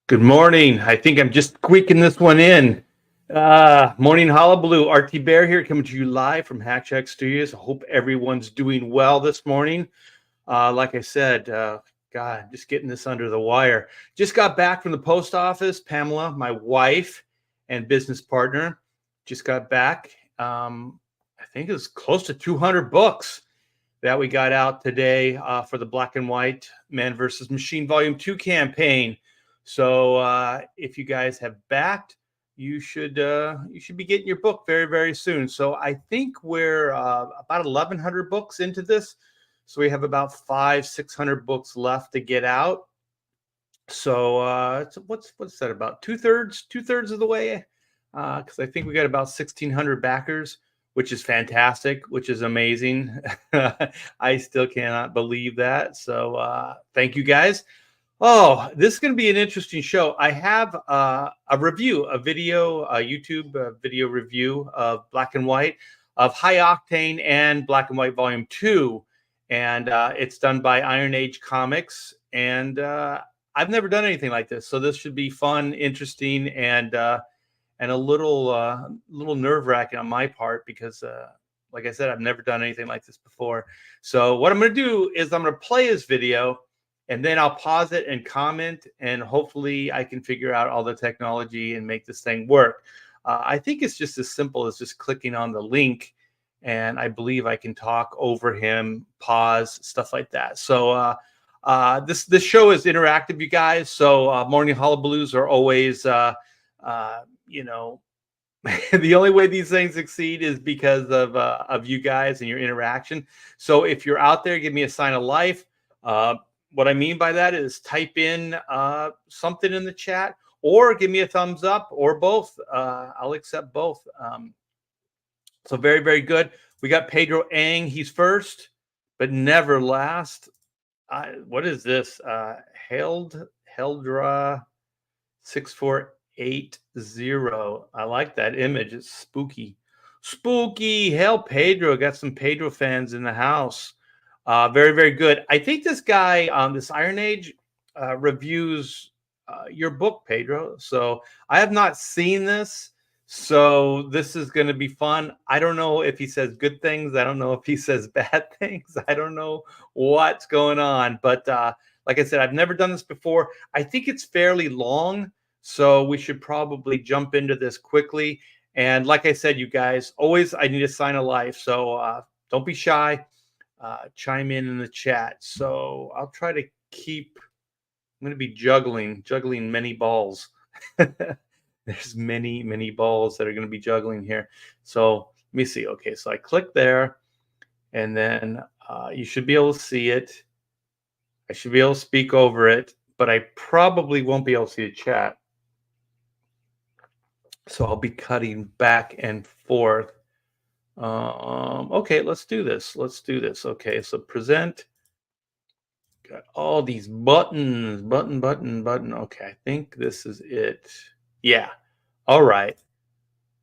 Good morning. I think I'm just squeaking this one in. Morning Hullaballoo. RT Bear here, coming to you live from Hack Shack Studios. I hope everyone's doing well this morning. Like I said, God, just getting this under the wire. Just got back from the post office. Pamela, my wife and business partner, just got back. I think it's close to 200 books that we got out today for the Black and White Man versus Machine Volume 2 campaign. So if you guys have backed, you should be getting your book very, very soon. So I think we're about 1,100 books into this. So we have about 600 books left to get out. So what's that, about two-thirds of the way? Because I think we got about 1,600 backers, which is fantastic, which is amazing. I still cannot believe that. So thank you guys. Oh, this is going to be an interesting show. I have a review, a YouTube video review of Black and White, of High Octane and Black and White Volume 2. And it's done by Iron Age Comics. And I've never done anything like this. So this should be fun, interesting, and a little nerve-wracking on my part because, like I said, I've never done anything like this before. So what I'm going to do is I'm going to play his video, and then I'll pause it and comment, and hopefully I can figure out all the technology and make this thing work. I think it's just as simple as just clicking on the link, and I believe I can talk over him, pause, stuff like that. So this show is interactive, you guys. So morning hullabaloos are always, you know, the only way these things succeed is because of you guys and your interaction. So if you're out there, give me a sign of life. What I mean by that is type in something in the chat, or give me a thumbs up, or both. I'll accept both. So very, very good. We got Pedro Ang. He's first, but never last. What is this? Heldra 6480. I like that image. It's spooky. Spooky. Hell, Pedro. Got some Pedro fans in the house. Very, very good. I think this guy on this Iron Age reviews your book, Pedro. So I have not seen this. So this is going to be fun. I don't know if he says good things. I don't know if he says bad things. I don't know what's going on. But like I said, I've never done this before. I think it's fairly long. So we should probably jump into this quickly. And like I said, you guys, always I need a sign of life. So don't be shy. Chime in the chat. So I'll try to keep, I'm going to be juggling many balls. There's many balls that are going to be juggling here. So let me see. Okay, so I click there, and then you should be able to see it. I should be able to speak over it, but I probably won't be able to see the chat. So I'll be cutting back and forth. Okay, let's do this. Okay, so present. Got all these buttons, button. Okay, I think this is it. Yeah. All right.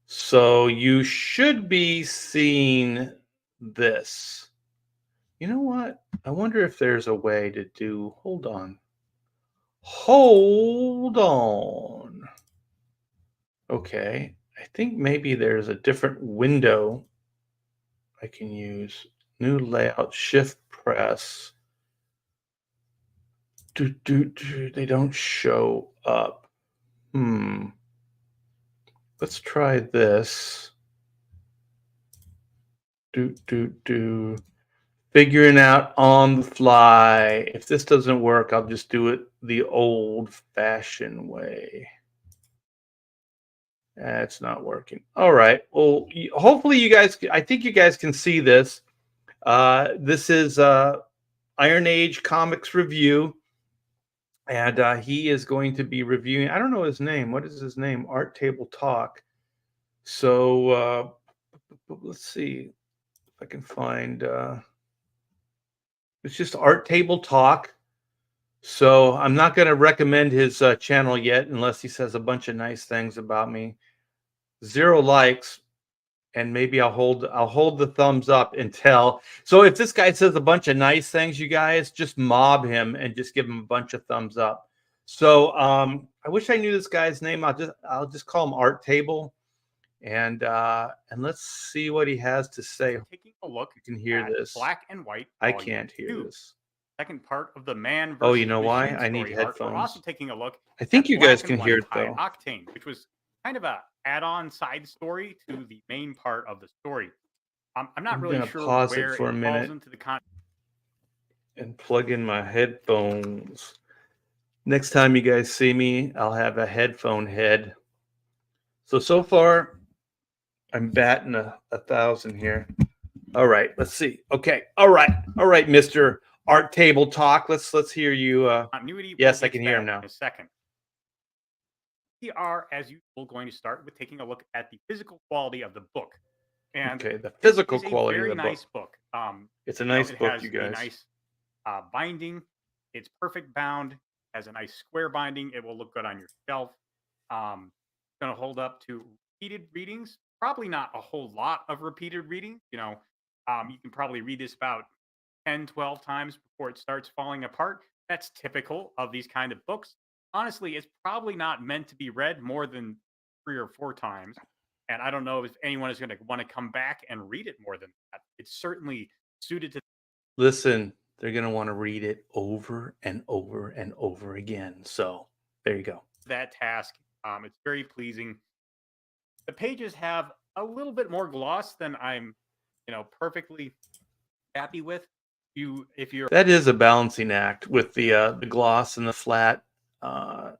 So you should be seeing this. You know what? I wonder if there's a way to do, hold on. Okay. I think maybe there's a different window I can use. New layout, shift press. They don't show up. Let's try this. Figuring out on the fly. If this doesn't work, I'll just do it the old-fashioned way. It's not working. All right. Well, hopefully you guys, I think you guys can see this. This is Iron Age Comics Review. And he is going to be reviewing, I don't know his name. What is his name? Art Table Talk. So let's see if I can find, it's just Art Table Talk. So I'm not going to recommend his channel yet unless he says a bunch of nice things about me. 0 likes, and maybe I'll hold the thumbs up until. So if this guy says a bunch of nice things, you guys just mob him and just give him a bunch of thumbs up. So I wish I knew this guy's name. I'll just call him Art Table, and let's see what he has to say. Taking a look You can hear at this. Black and White I Volume can't hear 2, this. second part of the Man Oh, you versus know why? Machine I need story arc. We're also headphones. taking a look I think at you guys Black can and hear White it High though. Octane, which was kind of a add-on side story to the main part of the story. I'm not I'm really gonna sure pause it where for it a falls minute into the con. and plug in my headphones. Next time you guys see me, I'll have a headphone head. So far, I'm batting a thousand here. All right, let's see. Okay, all right, Mister Art Table Talk. Let's hear you. Continuity. We'll Yes, I get can to hear him that now. in a second. We are, as usual, going to start with taking a look at the physical quality of the book. And Okay, the this physical is a quality of very the book. nice book. It's a nice It book, you has a guys. nice binding. It's perfect bound. Has a nice square binding. It will look good on your shelf. It's going to hold up to repeated readings. Probably not a whole lot of repeated reading. You can probably read this about 10, 12 times before it starts falling apart. That's typical of these kind of books. Honestly, it's probably not meant to be read more than 3 or 4 times. And I don't know if anyone is going to want to come back and read it more than that. It's certainly suited to Listen, they're gonna want to read it over and over and over again. So there you go. that task. It's very pleasing. The pages have a little bit more gloss than I'm, perfectly happy with. If you're That is a balancing act with the gloss and the flat. Uh,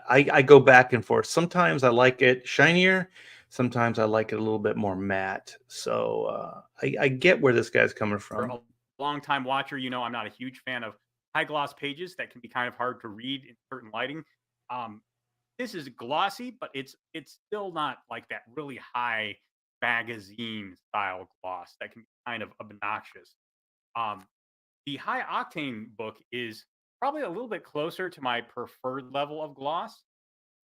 I go back and forth. Sometimes I like it shinier. Sometimes I like it a little bit more matte. So I get where this guy's coming from. a long time watcher, I'm not a huge fan of high gloss pages that can be kind of hard to read in certain lighting. Um, this is glossy, but it's still not like that really high magazine style gloss that can be kind of obnoxious. Um, the high octane book is probably a little bit closer to my preferred level of gloss,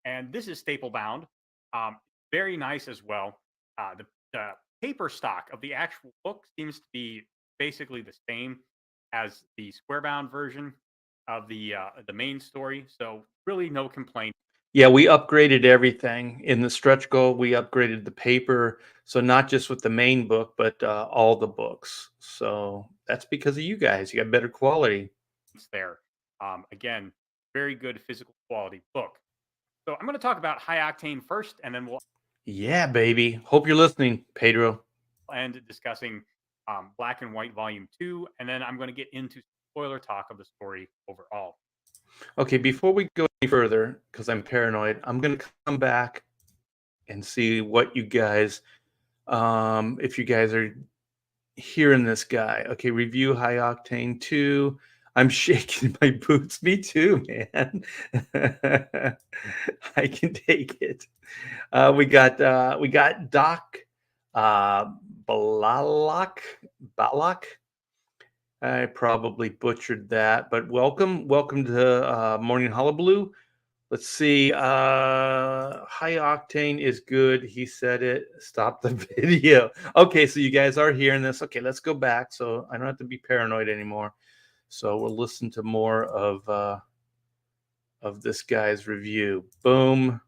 and this is staple bound. Very nice as well. The paper stock of the actual book seems to be basically the same as the square bound version of the main story, so really no complaint Yeah, we upgraded everything in the stretch goal. We upgraded the paper, so not just with the main book, but all the books. So that's because of you guys. You got better quality. there. Again, very good physical quality book. So I'm going to talk about high octane first, and then we'll Yeah, baby. Hope you're listening, Pedro. end discussing Black and White Volume 2, and then I'm going to get into spoiler talk of the story overall. Okay, before we go any further, because I'm paranoid, I'm gonna come back and see what you guys, if you guys are hearing this guy. Okay, review High Octane 2. I'm shaking my boots. Me too, man. I can take it. We got Doc uh Balalak. Balak. I probably butchered that, but welcome to Morning Hullaballoo. Let's see. High octane is good. He said it. Stop the video. Okay, so you guys are hearing this. Okay, let's go back so I don't have to be paranoid anymore. So we'll listen to more of this guy's review. Boom,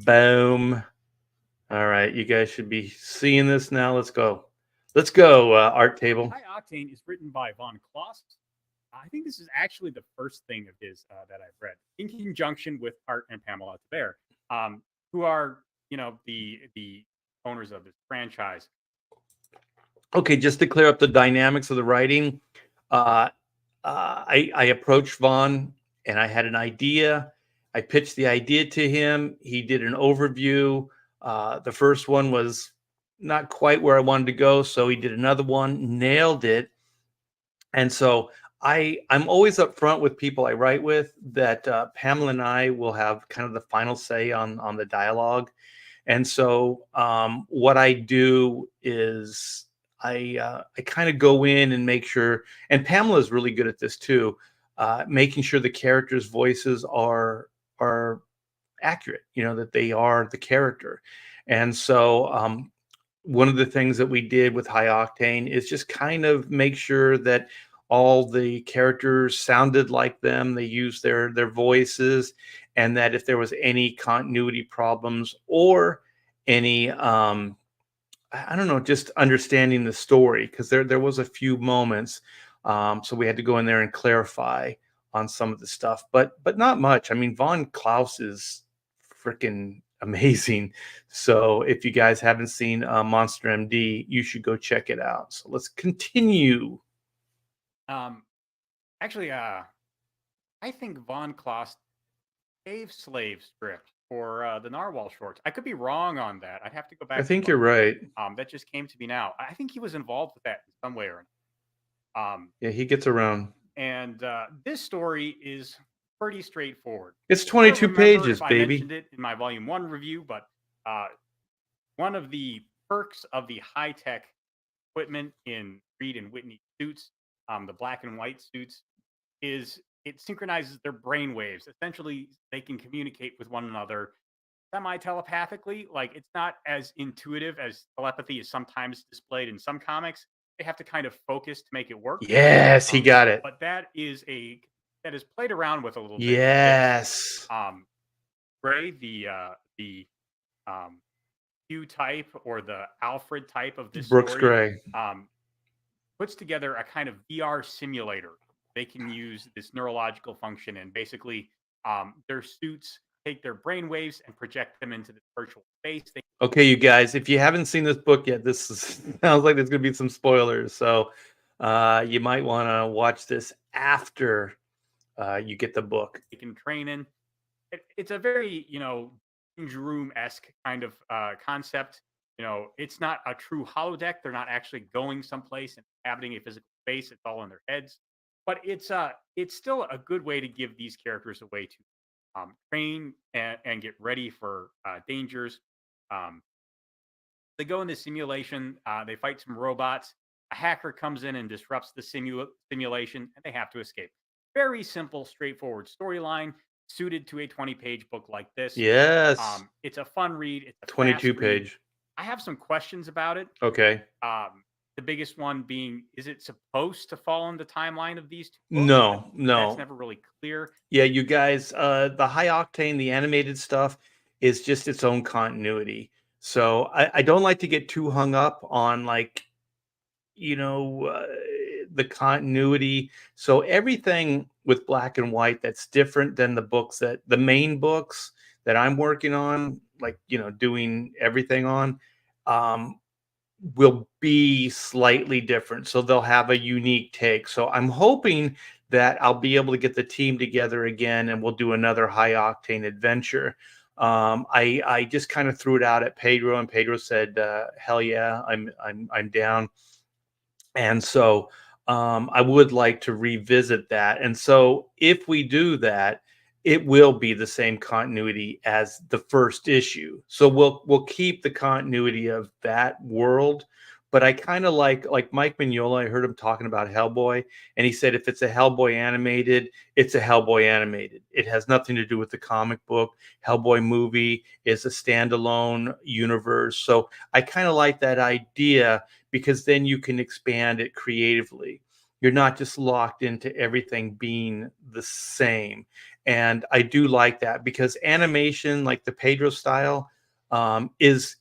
boom. All right, you guys should be seeing this now. Let's go. Let's go, Art Table. High Octane is written by Von Kloss. I think this is actually the first thing of his that I've read in conjunction with Art and Pamela Bear, who are the owners of this franchise. Okay, just to clear up the dynamics of the writing, uh, I approached Vaughn and I had an idea. I pitched the idea to him. He did an overview. The first one was not quite where I wanted to go, so he did another one, nailed it. And so I'm always upfront with people I write with that Pamela and I will have kind of the final say on the dialogue. And so what I do is I kind of go in and make sure, and Pamela is really good at this too, making sure the characters' voices are accurate. You know that they are the character, and so one of the things that we did with High Octane is just kind of make sure that all the characters sounded like them. They used their voices, and that if there was any continuity problems or any I don't know, just understanding the story, because there was a few moments, so we had to go in there and clarify on some of the stuff, but not much. I mean, Von Klaus is freaking amazing. So if you guys haven't seen Monster MD, you should go check it out. So let's continue. Um, actually, I think Von Kloss gave slave script for the Narwhal shorts. I could be wrong on that. I'd have to go I back and think look. you're right. That just came to me now. I think he was involved with that in some way or another. Yeah, he gets around. And this story is pretty straightforward. It's I don't 22 remember pages, if I baby. mentioned it in my volume one review, but uh, one of the perks of the high tech equipment in Reed and Whitney suits, the black and white suits, is it synchronizes their brain waves. Essentially, they can communicate with one another semi telepathically. Like it's not as intuitive as telepathy is sometimes displayed in some comics. They have to kind of focus to make it work. Yes, he got it. But that is played around with a little bit in this. Yes. Um, Gray, the um, Hugh type or the Alfred type of this Brooks story, Gray. puts together a kind of VR simulator. They can use this neurological function, and basically, their suits take their brain waves and project them into this virtual space. Okay, you guys, if you haven't seen this book yet, sounds like there's going to be some spoilers. So you might want to watch this after you get the book. They can train in. It's a very, room esque kind of concept. It's not a true holodeck. They're not actually going someplace and inhabiting a physical space. It's all in their heads. But it's still a good way to give these characters a way to train and get ready for dangers. Um, they go in the simulation. They fight some robots. A hacker comes in and disrupts the simulation, and they have to escape. Very simple, straightforward storyline suited to a 20-page book like this. Yes. It's a fun read. It's a 22 fast read. page. I have some questions about it. Okay. The biggest one being, is it supposed to fall in the timeline of these two books? No, That's no. never really clear. Yeah, you guys, the High Octane, the animated stuff is just its own continuity. So I don't like to get too hung up on, like, you know, the continuity. So everything with black and white that's different than the main books that I'm working on, like, doing everything on, um, will be slightly different. So they'll have a unique take. So I'm hoping that I'll be able to get the team together again and we'll do another high octane adventure. I just kind of threw it out at Pedro, and Pedro said, "Hell yeah, I'm down." And so I would like to revisit that. And so if we do that, it will be the same continuity as the first issue. So we'll keep the continuity of that world. But I kind of like Mike Mignola. I heard him talking about Hellboy, and he said if it's a Hellboy animated, it's a Hellboy animated. It has nothing to do with the comic book. Hellboy movie is a standalone universe. So I kind of like that idea, because then you can expand it creatively. You're not just locked into everything being the same. And I do like that, because animation, like the Pedro style, is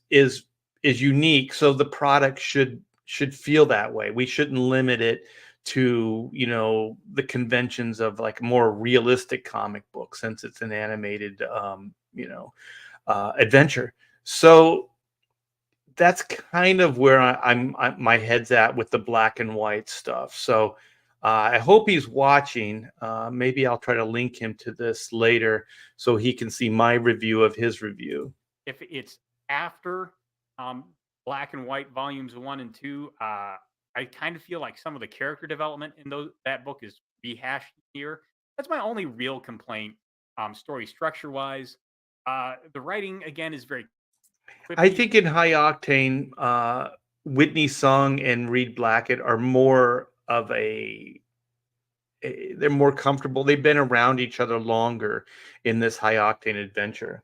unique. So the product should feel that way. We shouldn't limit it to the conventions of like more realistic comic book, since it's an animated adventure. So that's kind of where my head's at with the black and white stuff. So I hope he's watching. Maybe I'll try to link him to this later so he can see my review of his review. If it's after um, Black and White volumes 1 and 2, I kind of feel like some of the character development in that book is rehashed here. That's my only real complaint, story structure wise. The writing again is very I quippy. think in High Octane, Whitney Sung and Reed Blackett are more of they're more comfortable. They've been around each other longer in this High Octane adventure.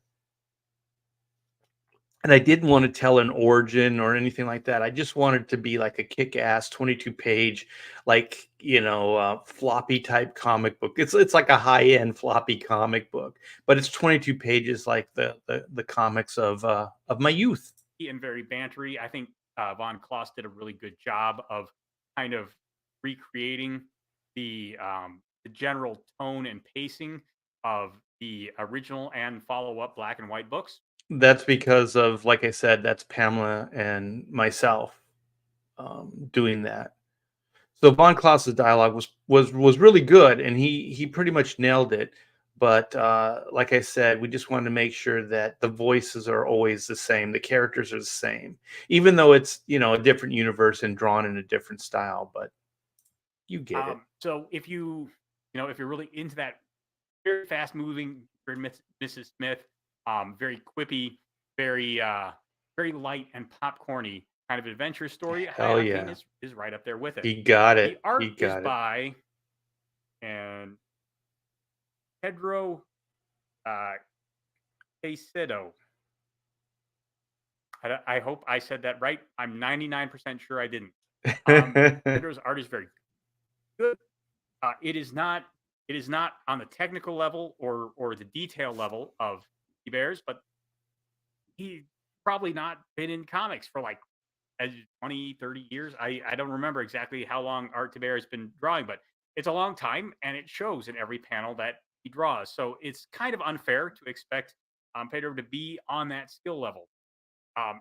And I didn't want to tell an origin or anything like that. I just wanted to be like a kick-ass 22-page, like, floppy type comic book. It's like a high-end floppy comic book, but it's 22 pages like the comics of my youth. And very bantery. I think Von Kloss did a really good job of kind of recreating the general tone and pacing of the original and follow up black and white books. That's because of, like I said, that's Pamela and myself doing that. So Von Klaus's dialogue was really good, and he pretty much nailed it. But like I said, we just wanted to make sure that the voices are always the same, the characters are the same, even though it's a different universe and drawn in a different style. But you get it. So if you're really into that very fast moving Mrs. Smith, very quippy, very very light and popcorny kind of adventure story, High Hell Octane yeah, is right up there with it. he got The it. He art is got it. by and Pedro uh, Caicedo. I hope I said that right. I'm 99% sure I didn't. Pedro's art is very good. It is not on the technical level or the detail level of Bears, but he probably not been in comics for like 20, 30 years. I don't remember exactly how long Art Bear has been drawing, but it's a long time and it shows in every panel that he draws. So it's kind of unfair to expect Pedro to be on that skill level.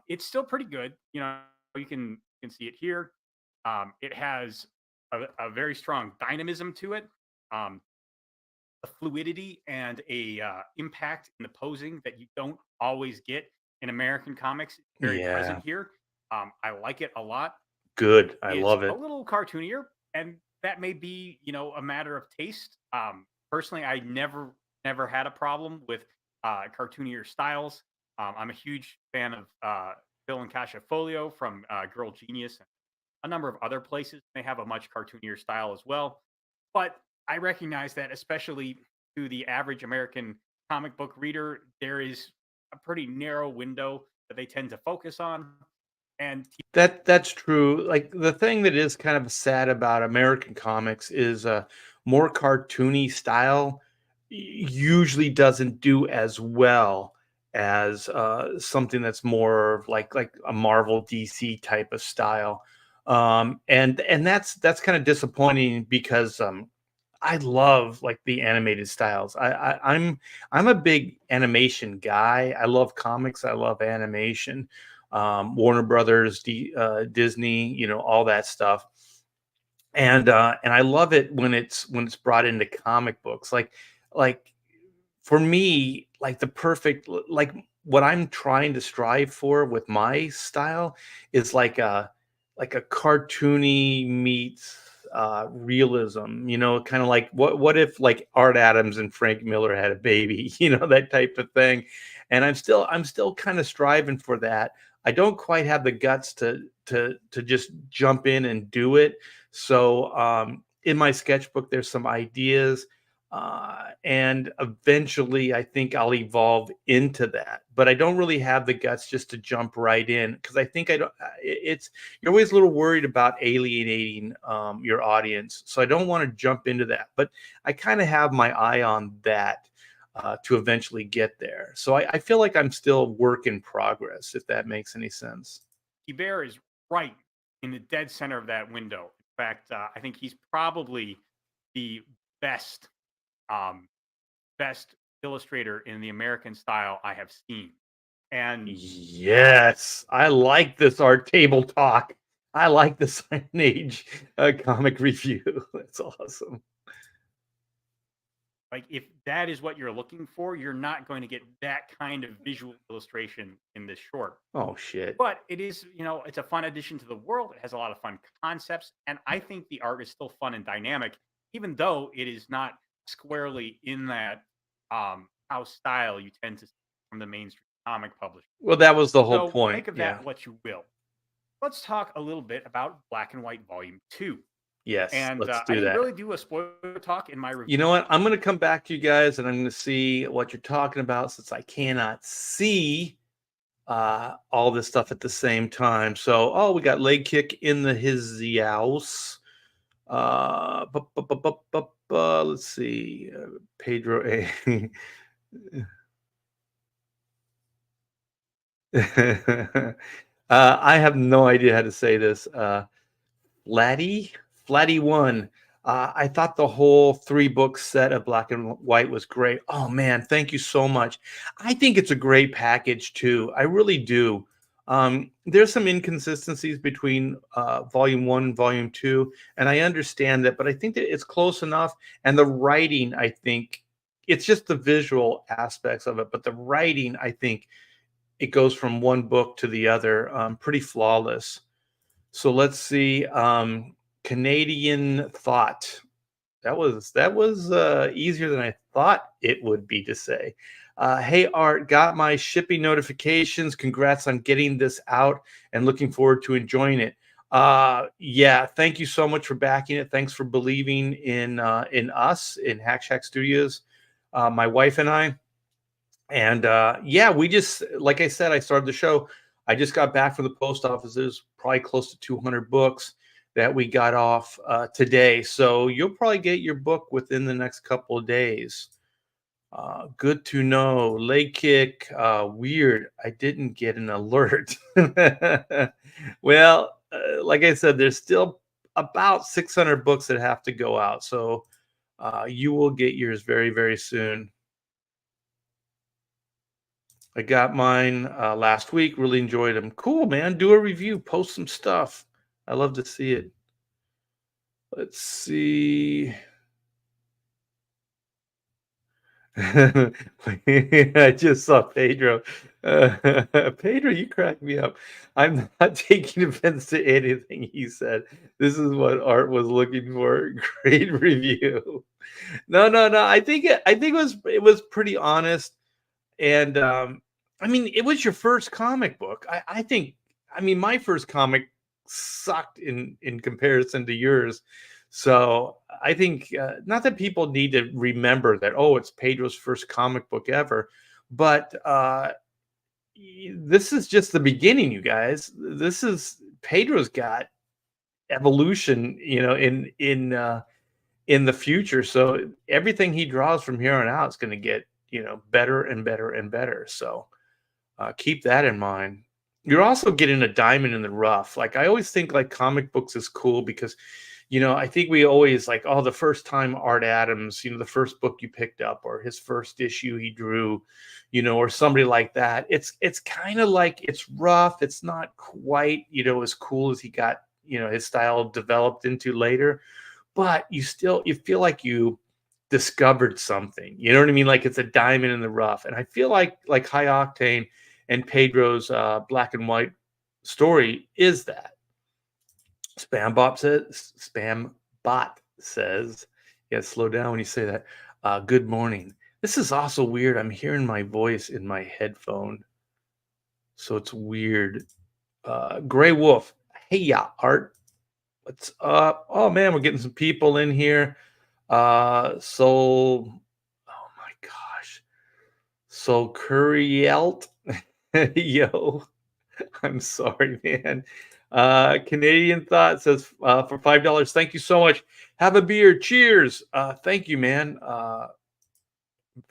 It's still pretty good. You can see it here. It has a very strong dynamism to it. Um, a fluidity and a impact in the posing that you don't always get in American comics. Very present Yeah, here. I like it a lot. good. It I is love a it. little cartoonier, and that may be a matter of taste. Personally, I never had a problem with cartoonier styles. I'm a huge fan of Phil and Kasha Folio from Girl Genius. A number of other places may have a much cartoonier style as well. But I recognize that, especially to the average American comic book reader, there is a pretty narrow window that they tend to focus on. And That's true. Like, the thing that is kind of sad about American comics is more cartoony style usually doesn't do as well as something that's more like a Marvel DC type of style. And that's kind of disappointing because I love like the animated styles. I'm a big animation guy. I love comics. I love animation. Warner Brothers, Disney, all that stuff. And I love it when it's brought into comic books. Like for me, like the perfect like what I'm trying to strive for with my style is like a cartoony meets realism, kind of like what if like Art Adams and Frank Miller had a baby, that type of thing. And I'm still kind of striving for that. I don't quite have the guts to just jump in and do it. So in my sketchbook, there's some ideas, and eventually, I think I'll evolve into that. But I don't really have the guts just to jump right in because I think I don't. It's you're always a little worried about alienating your audience, so I don't want to jump into that. But I kind of have my eye on that. To eventually get there. So I feel like I'm still work in progress, if that makes any sense. Bear is right in the dead center of that window. In fact, I think he's probably the best um, best illustrator in the American style I have seen. And Yes, I like this art table talk. I like the signage comic review. That's awesome. like, if that is what you're looking for, you're not going to get that kind of visual illustration in this short. Oh shit. But it is, it's a fun addition to the world. It has a lot of fun concepts, and I think the art is still fun and dynamic, even though it is not squarely in that house style you tend to see from the mainstream comic publisher. Well, that was the whole So point. make of Yeah. that what you will. Let's talk a little bit about Black and White Volume 2. Yes, And let's I do didn't that. really do a spoiler talk in my You review. know what? I'm going to come back to you guys and I'm going to see what you're talking about since I cannot see all this stuff at the same time. So, oh, we got leg kick in the his house. Let's see, Pedro A. I have no idea how to say this. Flatty, Flatty One. I thought the whole 3 book set of Black and White was great. Oh man, thank you so much. I think it's a great package too. I really do. There's some inconsistencies between Volume 1 and Volume 2, and I understand that, but I think that it's close enough. And the writing, I think, it's just the visual aspects of it, but the writing, I think, it goes from one book to the other, pretty flawless. So let's see. Canadian Thought. That was easier than I thought it would be to say. Hey Art, got my shipping notifications. Congrats on getting this out and looking forward to enjoying it. Yeah, thank you so much for backing it. Thanks for believing in us in Hack Shack Studios, my wife and I. And yeah, we just, like I said, I started the show. I just got back from the post office. There's probably close to 200 books that we got off today. So you'll probably get your book within the next couple of days. Good to know. Leg kick. Weird. I didn't get an alert. Well, like I said, there's still about 600 books that have to go out. So you will get yours very, very soon. I got mine last week. Really enjoyed them. Cool, man. Do a review. Post some stuff. I love to see it. Let's see. I just saw Pedro. Pedro, you crack me up. I'm not taking offense to anything he said. This is what Art was looking for. Great review. No, no, no. I think it was pretty honest. And I mean, it was your first comic book. I think, I mean, my first comic sucked in comparison to yours. So I think not that people need to remember that, oh, it's Pedro's first comic book ever, but this is just the beginning, you guys. This is Pedro's got evolution, in the future. So everything he draws from here on out is going to get, better and better and better. So keep that in mind. You're also getting a diamond in the rough. Like I always think like comic books is cool because, I think we always like, oh, the first time Art Adams, the first book you picked up or his first issue he drew, or somebody like that. It's kind of like it's rough. It's not quite, as cool as he got, his style developed into later, but you feel like you discovered something. You know what I mean? Like it's a diamond in the rough. And I feel like High Octane and Pedro's Black and White story is that. Spam bot says, yeah, slow down when you say that. Good morning. This is also weird. I'm hearing my voice in my headphone. So it's weird. Gray Wolf. Hey, yeah, Art. What's up? Oh man, we're getting some people in here. Oh my gosh. So Currielt. Yo, I'm sorry, man. Canadian Thought says for $5. Thank you so much. Have a beer. Cheers. Thank you, man.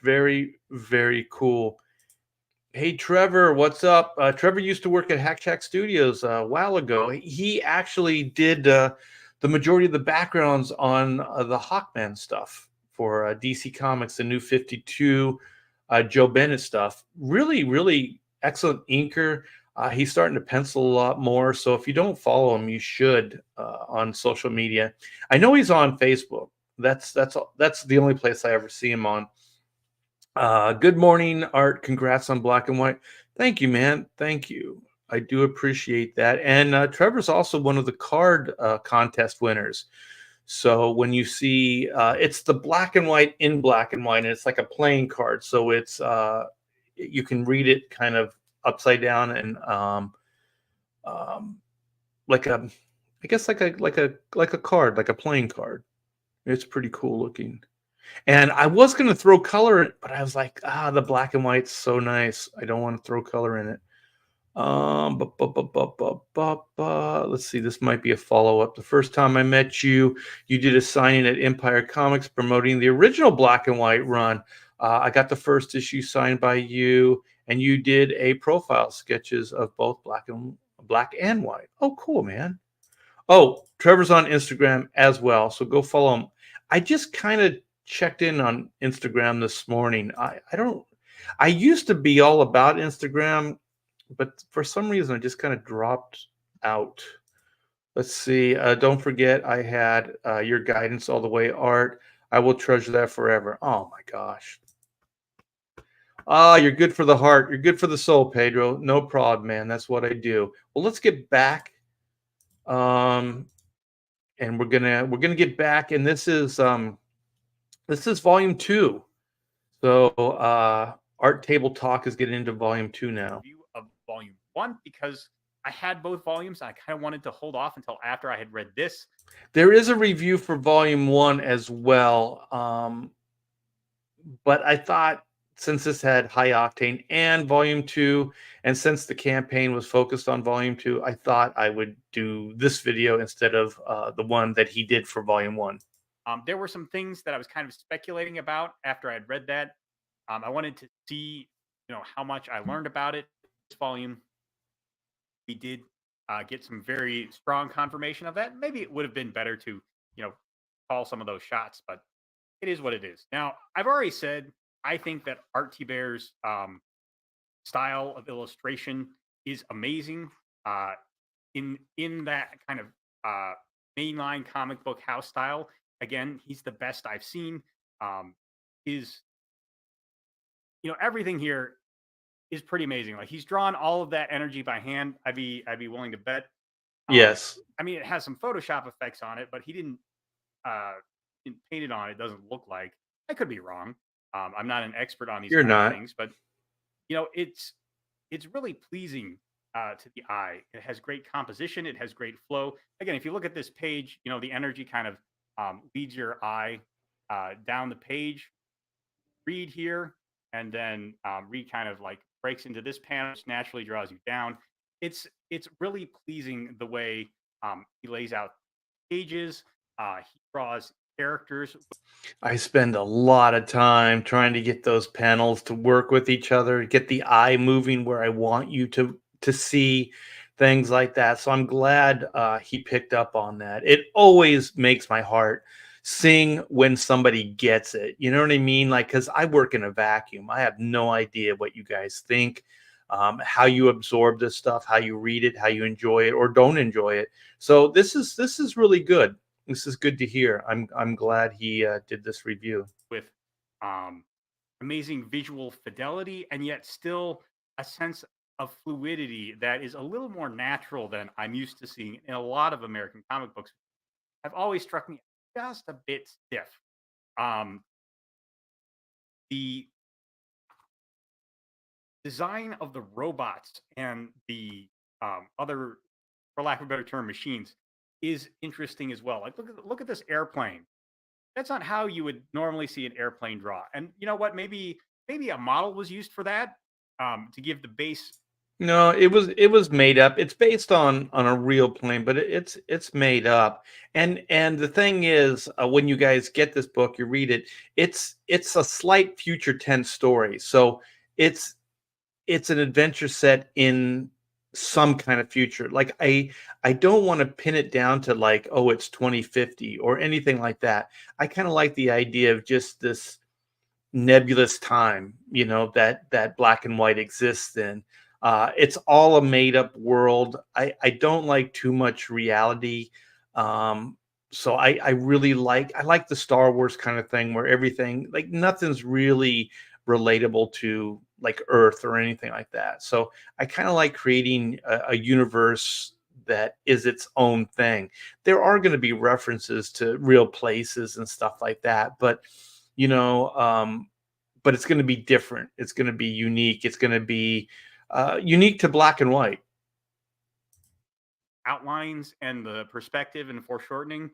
Very, very cool. Hey, Trevor, what's up? Trevor used to work at Hack Shack Studios a while ago. He actually did the majority of the backgrounds on the Hawkman stuff for DC Comics, the New 52, Joe Bennett stuff. Really, really excellent inker. He's starting to pencil a lot more. So if you don't follow him, you should on social media. I know he's on Facebook. That's the only place I ever see him on. Good morning, Art. Congrats on Black and White. Thank you, man. Thank you. I do appreciate that. And Trevor's also one of the card contest winners. So when you see, it's the black and white in black and white, and it's like a playing card. So it's you can read it kind of upside down and like a, I guess like a card, like a playing card. It's pretty cool looking. And I was going to throw color in it, but I was like, the black and white's so nice. I don't want to throw color in it. Let's see. This might be a follow up. The first time I met you, you did a signing at Empire Comics promoting the original black and white run. I got the first issue signed by you, and you did a profile sketches of both black and white. Oh, cool, man. Oh, Trevor's on Instagram as well, so go follow him. I just kind of checked in on Instagram this morning. I don't. I used to be all about Instagram, but for some reason I just kind of dropped out. Let's see. Don't forget, I had your guidance all the way, Art. I will treasure that forever. Oh my gosh. Ah, you're good for the heart. You're good for the soul, Pedro. No problem, man. That's what I do. Well, let's get back. Um, and we're gonna get back, and this is volume two. So Art Table Talk is getting into volume two now. Review of volume one because I had both volumes. I kind of wanted to hold off until after I had read this. There is a review for volume one as well. But I thought since this had high octane and volume two, and since the campaign was focused on volume two, I thought I would do this video instead of the one that he did for volume one. There were some things that I was kind of speculating about after I had read that. I wanted to see, how much I learned about it. This volume, we did get some very strong confirmation of that. Maybe it would have been better to, call some of those shots, but it is what it is. Now, I've already said I think that Art T. Bear's style of illustration is amazing. Uh, in that kind of mainline comic book house style, again, he's the best I've seen. Is everything here is pretty amazing. Like he's drawn all of that energy by hand. I'd be willing to bet. Yes, I mean, it has some Photoshop effects on it, but he uh, didn't paint it on. It doesn't look like. I could be wrong. I'm not an expert on these you're kind of not. things, but it's really pleasing to the eye. It has great composition. It has great flow. Again, if you look at this page, the energy kind of leads your eye down the page. Read here, and then read kind of like breaks into this panel, which naturally draws you down. It's really pleasing the way he lays out pages. He draws characters. I spend a lot of time trying to get those panels to work with each other, get the eye moving where I want you to see things like that. So I'm glad he picked up on that. It always makes my heart sing when somebody gets it. You know what I mean? Like, because I work in a vacuum. I have no idea what you guys think, how you absorb this stuff, how you read it, how you enjoy it or don't enjoy it. So this is really good. This is good to hear. I'm glad he did this review. With um, amazing visual fidelity and yet still a sense of fluidity that is a little more natural than I'm used to seeing in a lot of American comic books. Have always struck me just a bit stiff. Um, the design of the robots and the other, for lack of a better term, machines is interesting as well. Like look at this airplane. That's not how you would normally see an airplane draw. And you know what? Maybe a model was used for that to give the base. No, it was made up. It's based on a real plane, but it's made up. And the thing is, when you guys get this book, you read it. It's a slight future tense story. So it's it's an adventure set in some kind of future. Like I don't want to pin it down to like, oh, it's 2050 or anything like that. I kind of like the idea of just this nebulous time, that black and white exists in. It's all a made up world. I don't like too much reality. So I really like the Star Wars kind of thing where everything, like, nothing's really relatable to like Earth or anything like that. So I kind of like creating a universe that is its own thing. There are going to be references to real places and stuff like that, but you know, but it's going to be different. It's going to be unique. It's going to be unique to black and white. Outlines and the perspective and foreshortening,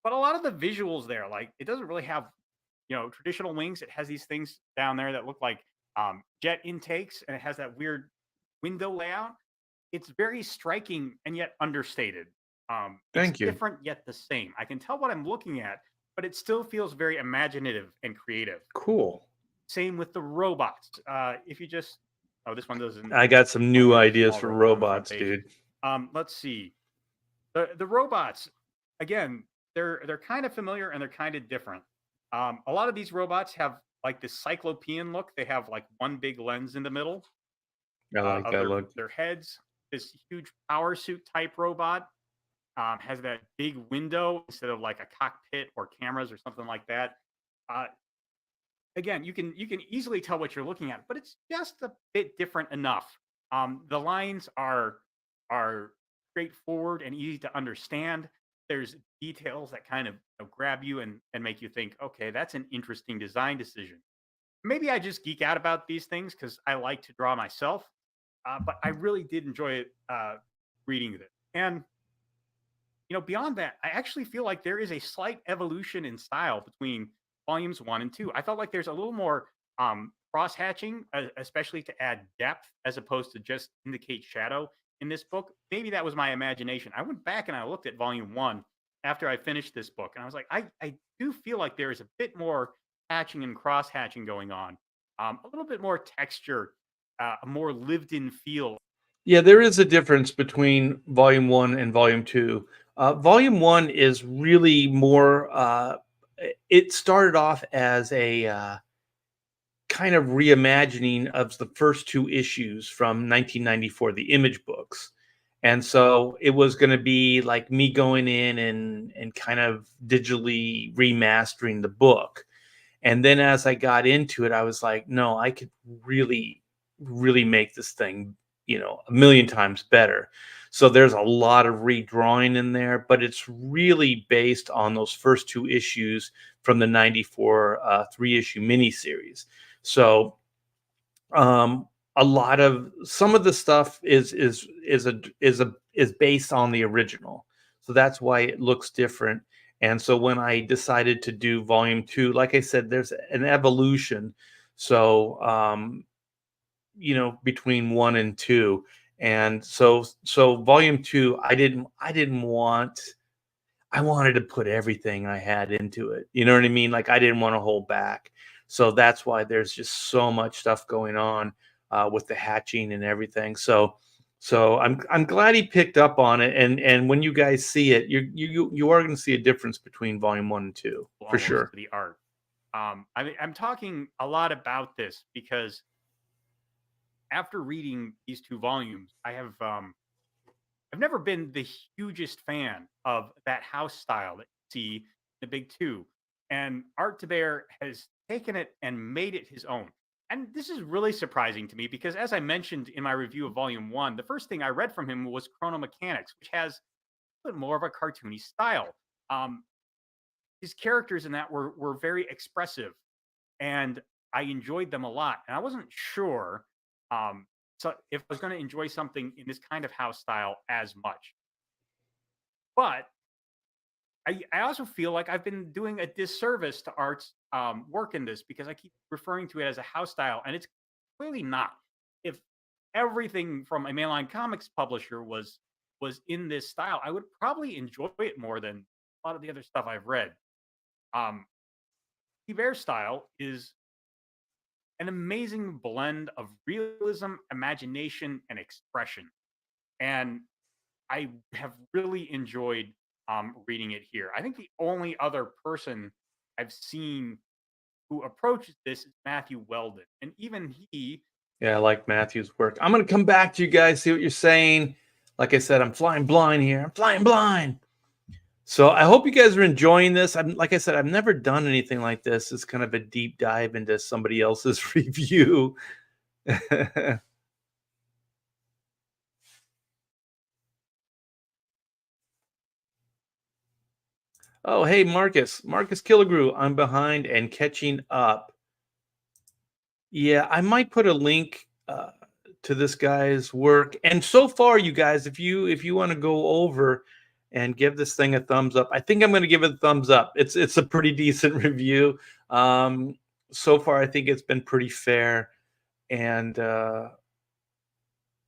but a lot of the visuals there, like it doesn't really have traditional wings. It has these things down there that look like jet intakes, and it has that weird window layout. it's very striking and yet understated. It's Thank you. different yet the same. I can tell what I'm looking at, but it still feels very imaginative and creative. Cool. Same with the robots. If you just, oh, this one doesn't. I got some new Only has a ideas small for robot on the front robots, page. dude. Let's see. The robots, again, they're kind of familiar and they're kind of different. A lot of these robots have like this cyclopean look. They have like one big lens in the middle I like of that look. their heads. This huge power suit type robot has that big window instead of like a cockpit or cameras or something like that. Uh, Again, you can easily tell what you're looking at, but it's just a bit different enough. The lines are straightforward and easy to understand. There's details that kind of grab you and make you think, okay, that's an interesting design decision. Maybe I just geek out about these things because I like to draw myself, but I really did enjoy it reading this. And beyond that, I actually feel like there is a slight evolution in style between volumes one and two. I felt like there's a little more cross hatching, especially to add depth as opposed to just indicate shadow in this book. Maybe that was my imagination. I went back and I looked at volume one after I finished this book, and I was like, I do feel like there is a bit more hatching and cross hatching going on, a little bit more texture, a more lived in feel. Yeah, there is a difference between volume one and volume two. Volume one is really more, it started off as a kind of reimagining of the first two issues from 1994, the Image books. And so it was going to be like me going in and kind of digitally remastering the book. And then as I got into it, I was like, no, I could really, really make this thing, a million times better. So there's a lot of redrawing in there, but it's really based on those first two issues from the 94 three-issue miniseries. So a lot of some of the stuff is based on the original, so that's why it looks different. And so when I decided to do volume two, like I said, there's an evolution. So between one and two, and so volume two, I didn't want. I wanted to put everything I had into it. You know what I mean? Like I didn't want to hold back. So that's why there's just so much stuff going on with the hatching and everything. So I'm glad he picked up on it. And when you guys see it, you are going to see a difference between volume one and two for Almost sure. to the art. I mean, I'm talking a lot about this because after reading these two volumes, I've never been the hugest fan of that house style that you see in the big two, and Art to Bear has taken it and made it his own. And this is really surprising to me because, as I mentioned in my review of Volume One, the first thing I read from him was Chrono Mechanics, which has a bit more of a cartoony style. Um, his characters in that were very expressive, and I enjoyed them a lot. And I wasn't sure so if I was going to enjoy something in this kind of house style as much. But I also feel like I've been doing a disservice to Art's work in this because I keep referring to it as a house style, and it's clearly not. If everything from a mainline comics publisher was in this style, I would probably enjoy it more than a lot of the other stuff I've read. Um, Bear style is an amazing blend of realism, imagination, and expression. And I have really enjoyed reading it here. I think the only other person I've seen who approaches this is Matthew Weldon. And even he, Yeah, I like Matthew's work. I'm going to come back to you guys, see what you're saying. Like I said, I'm flying blind here. I'm flying blind. So I hope you guys are enjoying this. Like I said, I've never done anything like this. It's kind of a deep dive into somebody else's review. Oh, hey, Marcus Killigrew, I'm behind and catching up. Yeah, I might put a link to this guy's work. And so far, you guys, if you want to go over and give this thing a thumbs up, I think I'm going to give it a thumbs up. It's a pretty decent review. So far, I think it's been pretty fair, and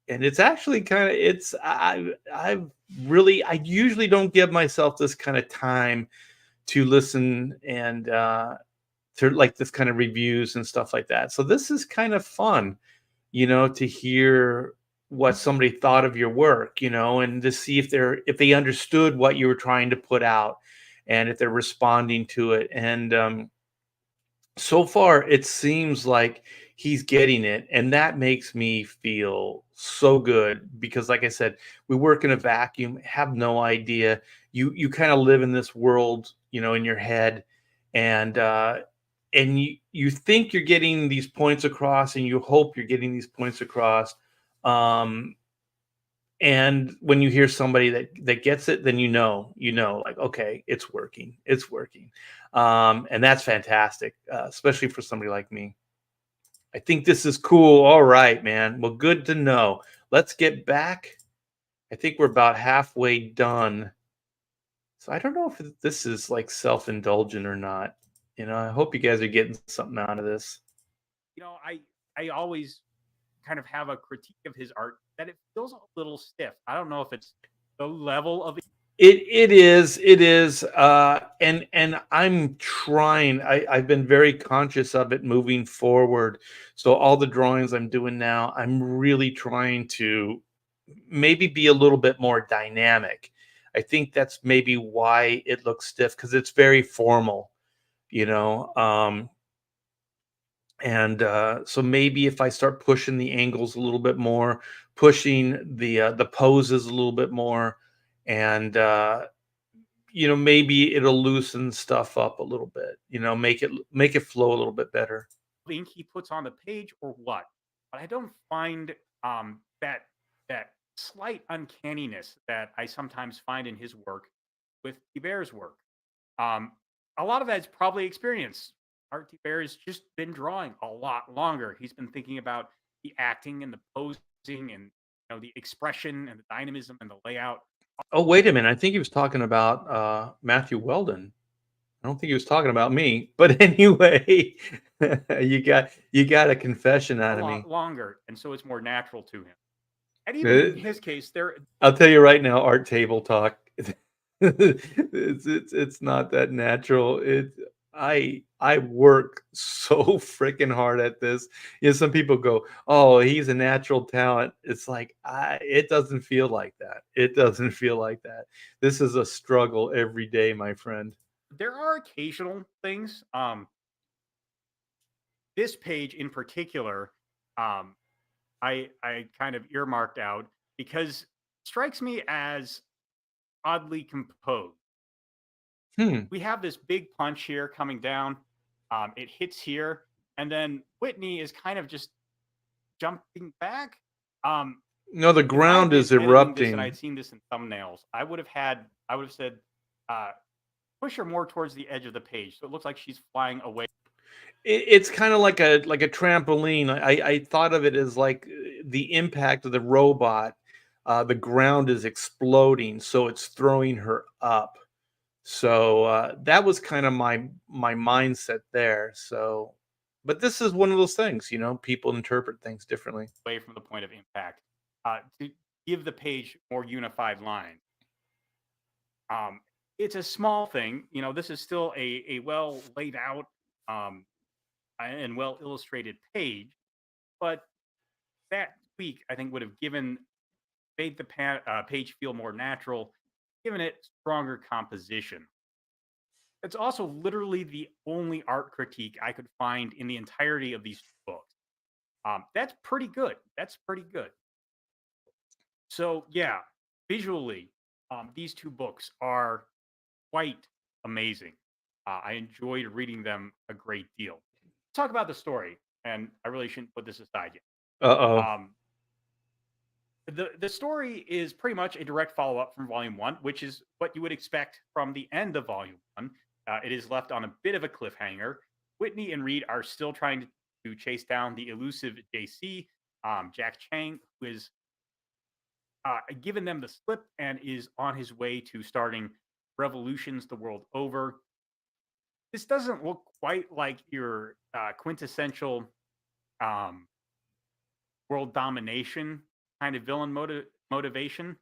and it's actually kind of it's I've really I usually don't give myself this kind of time to listen and to like this kind of reviews and stuff like that. So this is kind of fun, to hear what somebody thought of your work, and to see if they understood what you were trying to put out, and if they're responding to it. And so far it seems like he's getting it, and that makes me feel so good because, like I said, we work in a vacuum, have no idea. You kind of live in this world, in your head, and you think you're getting these points across, and you hope you're getting these points across. um and when you hear somebody that gets it, then like, okay, it's working. And that's fantastic, especially for somebody like me. I think this is cool. All right, man. Well, good to know. Let's get back. I think we're about halfway done. So I don't know if this is like self-indulgent or not. I hope you guys are getting something out of this. You know, I always kind of have a critique of his art that it feels a little stiff. I don't know if it's the level of It is, and I'm trying. I've been very conscious of it moving forward. So all the drawings I'm doing now, I'm really trying to maybe be a little bit more dynamic. I think that's maybe why it looks stiff, because it's very formal, you know. And so maybe if I start pushing the angles a little bit more, pushing the poses a little bit more, and maybe it'll loosen stuff up a little bit, make it flow a little bit better. ink he puts on the page or what. But I don't find that slight uncanniness that I sometimes find in his work with Bear's work. Um, a lot of that is probably experience. Art Bear has just been drawing a lot longer. He's been thinking about the acting and the posing and the expression and the dynamism and the layout. Oh, wait a minute. I think he was talking about Matthew Weldon. I don't think he was talking about me. But anyway, you got a confession A out of lot me. longer, and so it's more natural to him. And even Uh, in his case, there I'll tell you right now, art table talk. It's not that natural. I work so freaking hard at this. Some people go, "Oh, he's a natural talent." It's like it doesn't feel like that. It doesn't feel like that. This is a struggle every day, my friend. there are occasional things. This page in particular, um, I kind of earmarked out because it strikes me as oddly composed. Hmm. We have this big punch here coming down. It hits here, and then Whitney is kind of just jumping back. Um, No, the if I had ground been is editing this and I'd erupting. seen this in thumbnails, I would have said, uh, push her more towards the edge of the page, so it looks like she's flying away. It's kind of like a trampoline. I thought of it as like the impact of the robot. The ground is exploding, so it's throwing her up. So that was kind of my mindset there. So, but this is one of those things, people interpret things differently. Away from the point of impact to give the page more unified lines. Um, it's a small thing. This is still a well laid out um, and well illustrated page, but that tweak I think would have made the page feel more natural, given it stronger composition. It's also literally the only art critique I could find in the entirety of these books. That's pretty good. That's pretty good. So yeah, visually, these two books are quite amazing. I enjoyed reading them a great deal. Talk about the story, and I really shouldn't put this aside yet. Uh-oh. Um, the story is pretty much a direct follow up from Volume One, which is what you would expect from the end of Volume One. It is left on a bit of a cliffhanger. Whitney and Reed are still trying to chase down the elusive JC, Jack Chang, who is given them the slip and is on his way to starting revolutions the world over. This doesn't look quite like your quintessential um, world domination. kind of villain motivation.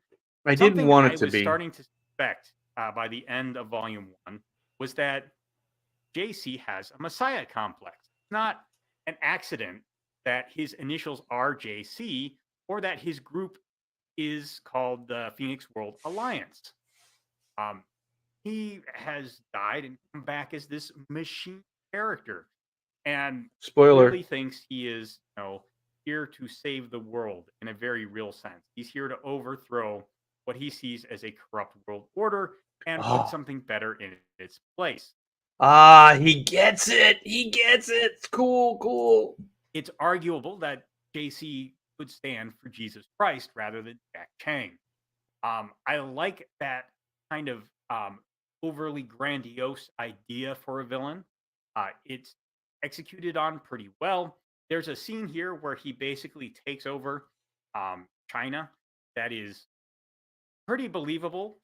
I didn't Something want I it to was be. starting to suspect by the end of Volume 1 was that JC has a messiah complex. It's not an accident that his initials are JC or that his group is called the Phoenix World Alliance. Um, he has died and come back as this machine character and Spoiler. really thinks he is, here to save the world in a very real sense. He's here to overthrow what he sees as a corrupt world order and put Oh. something better in its place. He gets it. He gets it. It's cool, cool. It's arguable that JC could stand for Jesus Christ rather than Jack Chang. I like that kind of overly grandiose idea for a villain. It's executed on pretty well. There's a scene here where he basically takes over China that is pretty believable.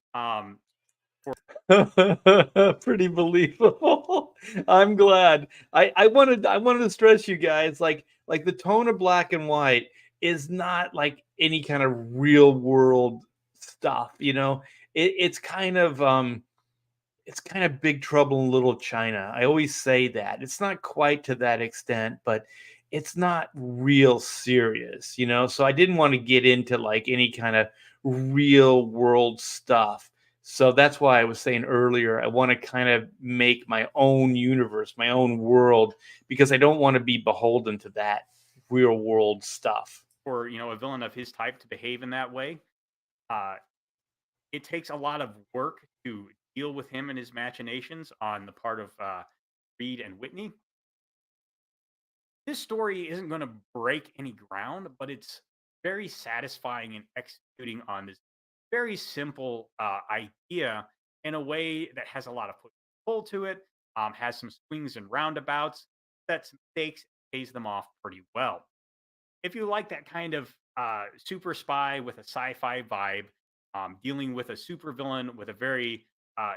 Pretty believable. I'm glad. I wanted to stress you guys like the tone of Black and White is not like any kind of real world stuff, you know. It's kind of Big Trouble in Little China. I always say that. It's not quite to that extent, but it's not real serious, you know? So I didn't want to get into like any kind of real world stuff. So that's why I was saying earlier, I want to kind of make my own universe, my own world, because I don't want to be beholden to that real world stuff. For a villain of his type to behave in that way. Uh, it takes a lot of work to deal with him and his machinations on the part of Reed and Whitney. This story isn't going to break any ground, but it's very satisfying in executing on this very simple idea in a way that has a lot of push and pull to it, has some swings and roundabouts, sets stakes, pays them off pretty well. If you like that kind of super spy with a sci-fi vibe, dealing with a supervillain with a very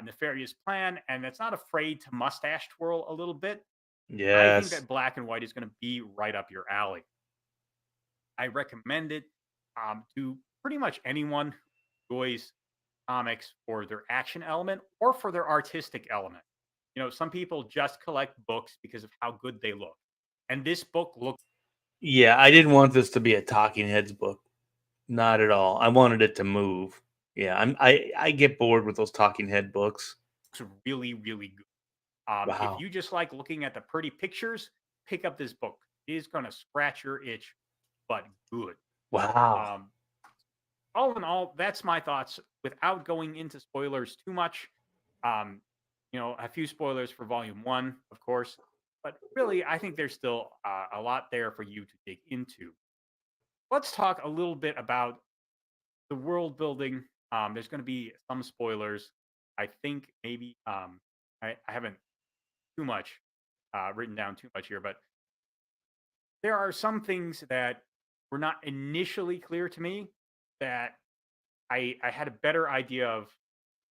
nefarious plan, and that's not afraid to mustache twirl a little bit, I think Yes. that Black and White is going to be right up your alley. I recommend it to pretty much anyone who enjoys comics for their action element or for their artistic element. Some people just collect books because of how good they look, and this book looks Yeah, I didn't want this to be a Talking Heads book. Not at all. I wanted it to move. Yeah, I get bored with those talking head books. really, really good. If Wow. you just like looking at the pretty pictures, pick up this book. It is going to scratch your itch, but good. Wow. Um, all in all, that's my thoughts without going into spoilers too much. Um, a few spoilers for volume 1, of course, but really, I think there's still a lot there for you to dig into. Let's talk a little bit about the world building. There's going to be some spoilers. I think maybe I haven't too much written down too much here, but there are some things that were not initially clear to me that I had a better idea of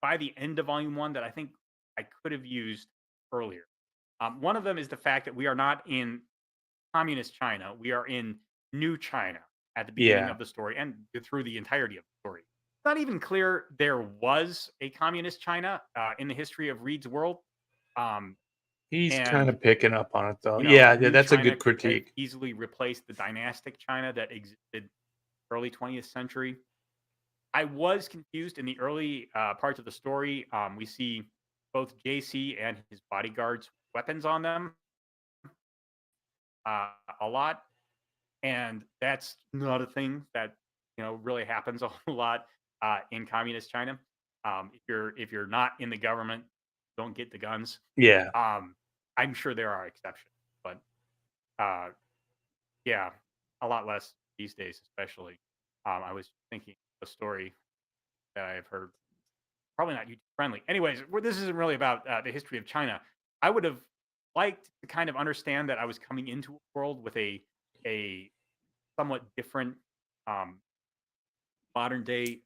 by the end of volume 1 that I think I could have used earlier. One of them is the fact that we are not in communist China. We are in new China at the beginning Yeah. of the story and through the entirety of the story. It's not even clear there was a communist China in the history of Reed's world. Um, He's kind and of picking up on it though. Yeah, yeah, New that's a China good could have critique. easily replaced the dynastic China that existed early 20th century. I was confused in the early parts of the story. We see both JC and his bodyguards weapons on them a lot, and that's not a thing that really happens a whole lot in communist China. If you're not in the government, don't get the guns. Yeah. Um, I'm sure there are exceptions, but uh, yeah, a lot less these days, especially. I was thinking a story that I've heard, probably not YouTube friendly. Anyways, this isn't really about the history of China. I would have liked to kind of understand that I was coming into a world with a somewhat different um, modern day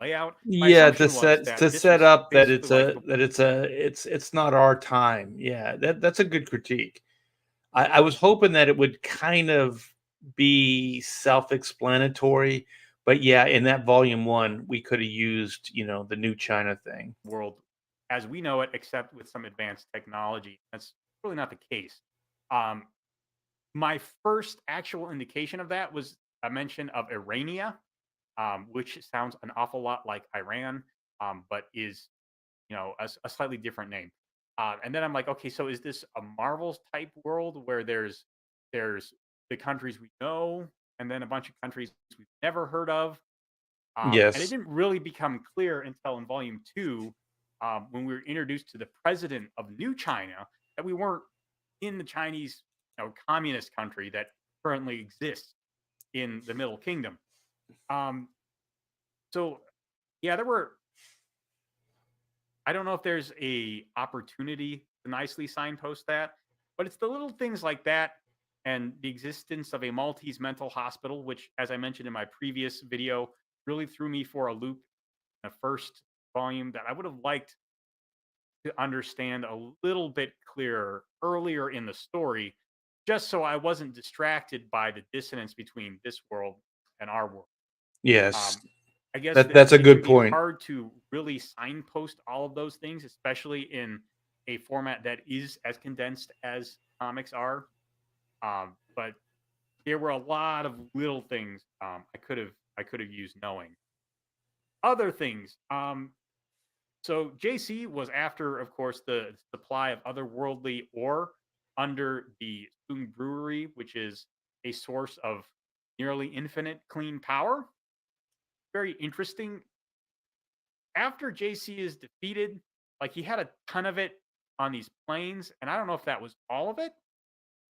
layout. My Yeah, assumption was to that this set was up that basically like the it's not our time. Yeah, that's a good critique. I was hoping that it would kind of be self-explanatory, But yeah, in that volume one, we could have used, the new China thing. World as we know it, except with some advanced technology. That's really not the case. Um, my first actual indication of that was a mention of Irania, which sounds an awful lot like Iran, but is a slightly different name. And then I'm like, okay, so is this a Marvel's type world where there's the countries we know, and then a bunch of countries we've never heard of? And it Yes. didn't really become clear until in volume two, when we were introduced to the president of New China, that we weren't in the Chinese, communist country that currently exists in the Middle Kingdom. Um, so yeah, there were. I don't know if there's a opportunity to nicely signpost that, but it's the little things like that and the existence of a Maltese mental hospital, which, as I mentioned in my previous video, really threw me for a loop in the first volume that I would have liked to understand a little bit clearer earlier in the story, just so I wasn't distracted by the dissonance between this world and our world. Yes. Um, I guess That that that's a it can good be point. hard to really signpost all of those things, especially in a format that is as condensed as comics are. But there were a lot of little things I could have used knowing. Other things. So JC was after, of course, the supply of otherworldly ore under the Sung Brewery, which is a source of nearly infinite clean power. Very interesting. After JC is defeated, like he had a ton of it on these planes, and I don't know if that was all of it.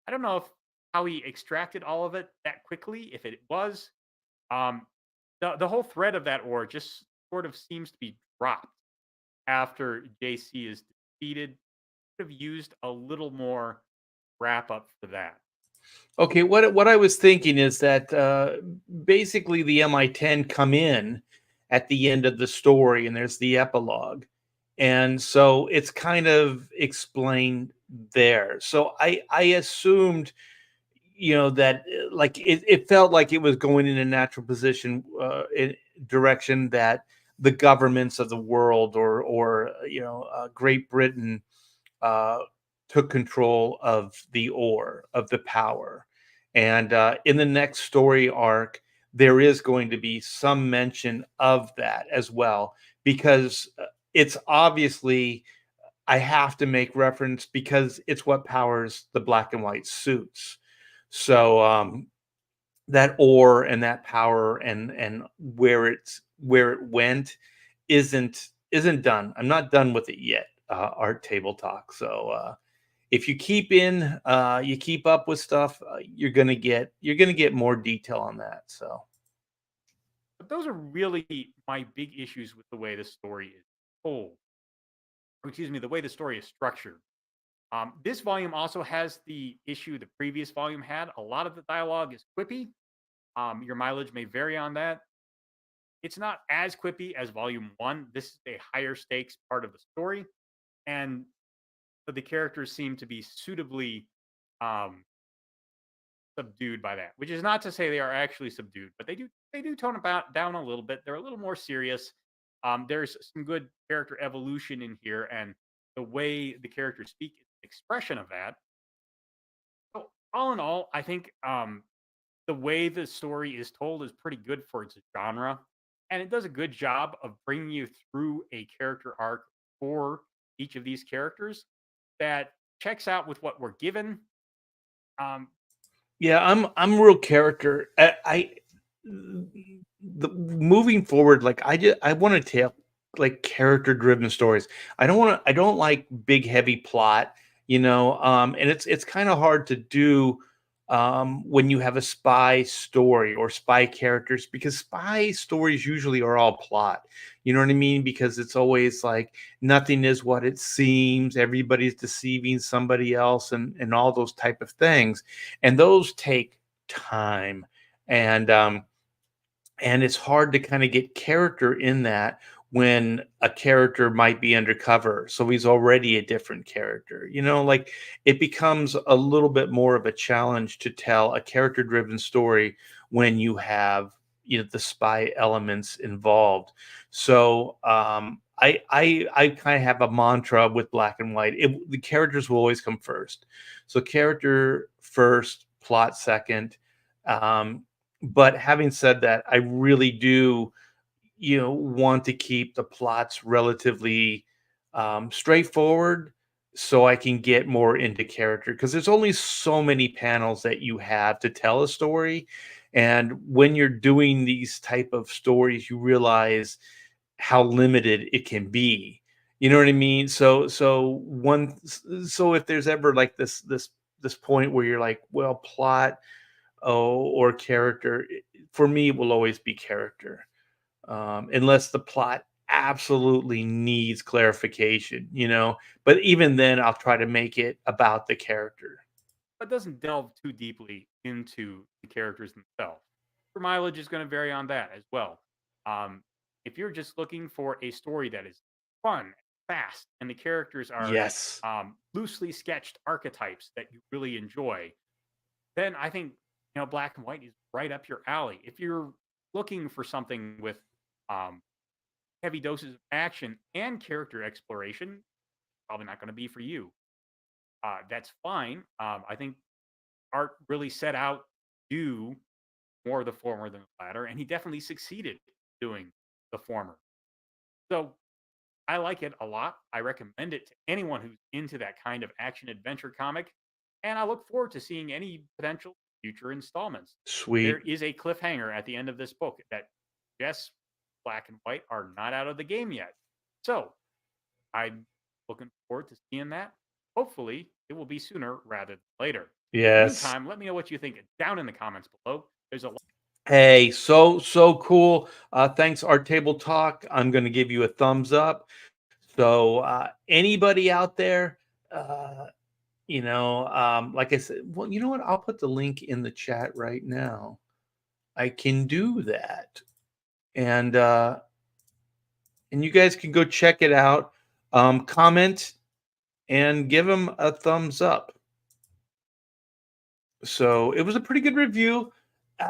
I don't know if how he extracted all of it that quickly, if it was. Um, the whole thread of that ore just sort of seems to be dropped after JC is defeated. Could have used a little more wrap up for that. Okay, what I was thinking is that basically the MI10 come in at the end of the story, and there's the epilogue, and so it's kind of explained there. So I assumed, that like it felt like it was going in a natural position, in direction that the governments of the world, or Great Britain, uh, took control of the ore, of the power. And in the next story arc, there is going to be some mention of that as well, because it's obviously, I have to make reference because it's what powers the black and white suits. So that ore and that power, and where it went isn't done. I'm not done with it yet. Art Table Talk. So if you keep up with stuff, you're gonna get more detail on that. So But those are really my big issues with the way the story is told. Or excuse me, the way the story is structured. This volume also has the issue the previous volume had. A lot of the dialogue is quippy. Your mileage may vary on that. It's not as quippy as volume one. This is a higher stakes part of the story, and the characters seem to be suitably um, subdued by that. Which is not to say they are actually subdued, but they do tone about down a little bit. They're a little more serious. There's some good character evolution in here, and the way the characters speak, expression of that. So all in all, I think the way the story is told is pretty good for its genre, and it does a good job of bringing you through a character arc for each of these characters that checks out with what we're given. Um, yeah, I'm real character. The moving forward, like I want to tell like character driven stories. I don't like big heavy plot, and it's kind of hard to do when you have a spy story or spy characters, because spy stories usually are all plot. You know what I mean? Because it's always like nothing is what it seems. Everybody's deceiving somebody else, and all those type of things, and those take time. And it's hard to kind of get character in that when a character might be undercover, so he's already a different character, like it becomes a little bit more of a challenge to tell a character driven story when you have the spy elements involved. So I kind of have a mantra with black and white. The characters will always come first. So character first, plot second. Um, but having said that, I really do, want to keep the plots relatively straightforward so I can get more into character, because there's only so many panels that you have to tell a story. And when you're doing these type of stories, you realize how limited it can be. You know what I mean? So if there's ever like this point where you're like, well, plot, or character, for me, it will always be character, unless the plot absolutely needs clarification, But even then, I'll try to make it about the character. But doesn't delve too deeply into the characters themselves. Your mileage is going to vary on that as well. Um, if you're just looking for a story that is fun, fast, and the characters are Yes, loosely sketched archetypes that you really enjoy, then I think black and white is right up your alley. If you're looking for something with um, heavy doses of action and character exploration, probably not going to be for you. That's fine. I think Art really set out to do more of the former than the latter, and he definitely succeeded doing the former. So I like it a lot. I recommend it to anyone who's into that kind of action adventure comic, and I look forward to seeing any potential future installments. There sweet. is a cliffhanger at the end of this book that, yes, black and white are not out of the game yet. So I'm looking forward to seeing that. Hopefully, it will be sooner rather than later. In the Yes. meantime, let me know what you think down in the comments below. There's a Hey, so cool. Thanks, Art Table Talk. I'm going to give you a thumbs up. So anybody out there, uh, like I said, well, you know what? I'll put the link in the chat right now. I can do that, and you guys can go check it out. Comment and give him a thumbs up. So it was a pretty good review.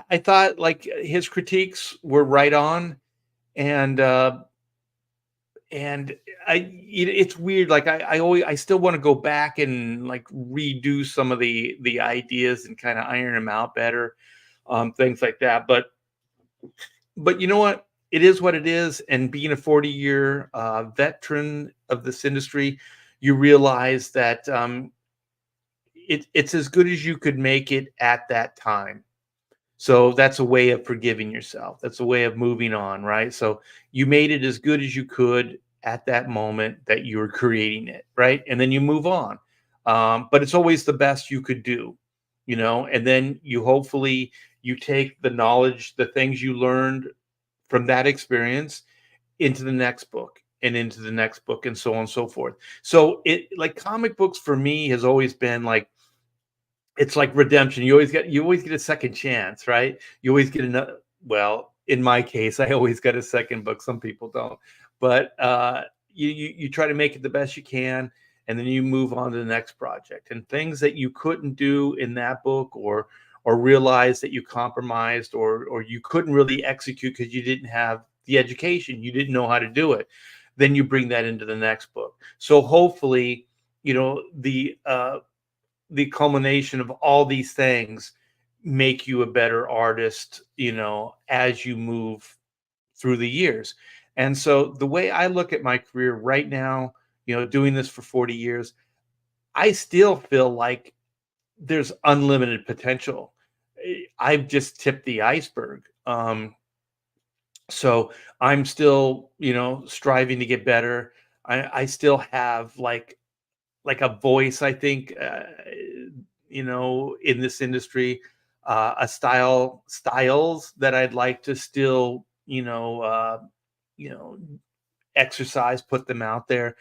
I thought like his critiques were right on, and and it's weird. Like I still want to go back and like redo some of the ideas and kind of iron them out better, things like that. But you know what? It is what it is. And being a 40-year veteran of this industry, you realize that it's as good as you could make it at that time. So that's a way of forgiving yourself. That's a way of moving on, right? So you made it as good as you could at that moment that you were creating it, right? And then you move on. But it's always the best you could do, and then you hopefully you take the knowledge, the things you learned from that experience into the next book and into the next book and so on and so forth. So it like comic books for me has always been like it's like redemption. You always get a second chance, right? You always get another. Well, in my case, I always get a second book. Some people don't, but you try to make it the best you can, and then you move on to the next project. And things that you couldn't do in that book, or realize that you compromised, or you couldn't really execute because you didn't have the education, you didn't know how to do it. Then you bring that into the next book. So hopefully, the culmination of all these things make you a better artist, as you move through the years. And so the way I look at my career right now, doing this for 40 years, I still feel like there's unlimited potential. I've just tipped the iceberg. So I'm still, striving to get better. I still have like a voice, I think, in this industry, a styles that I'd like to still, you know, exercise, put them out there,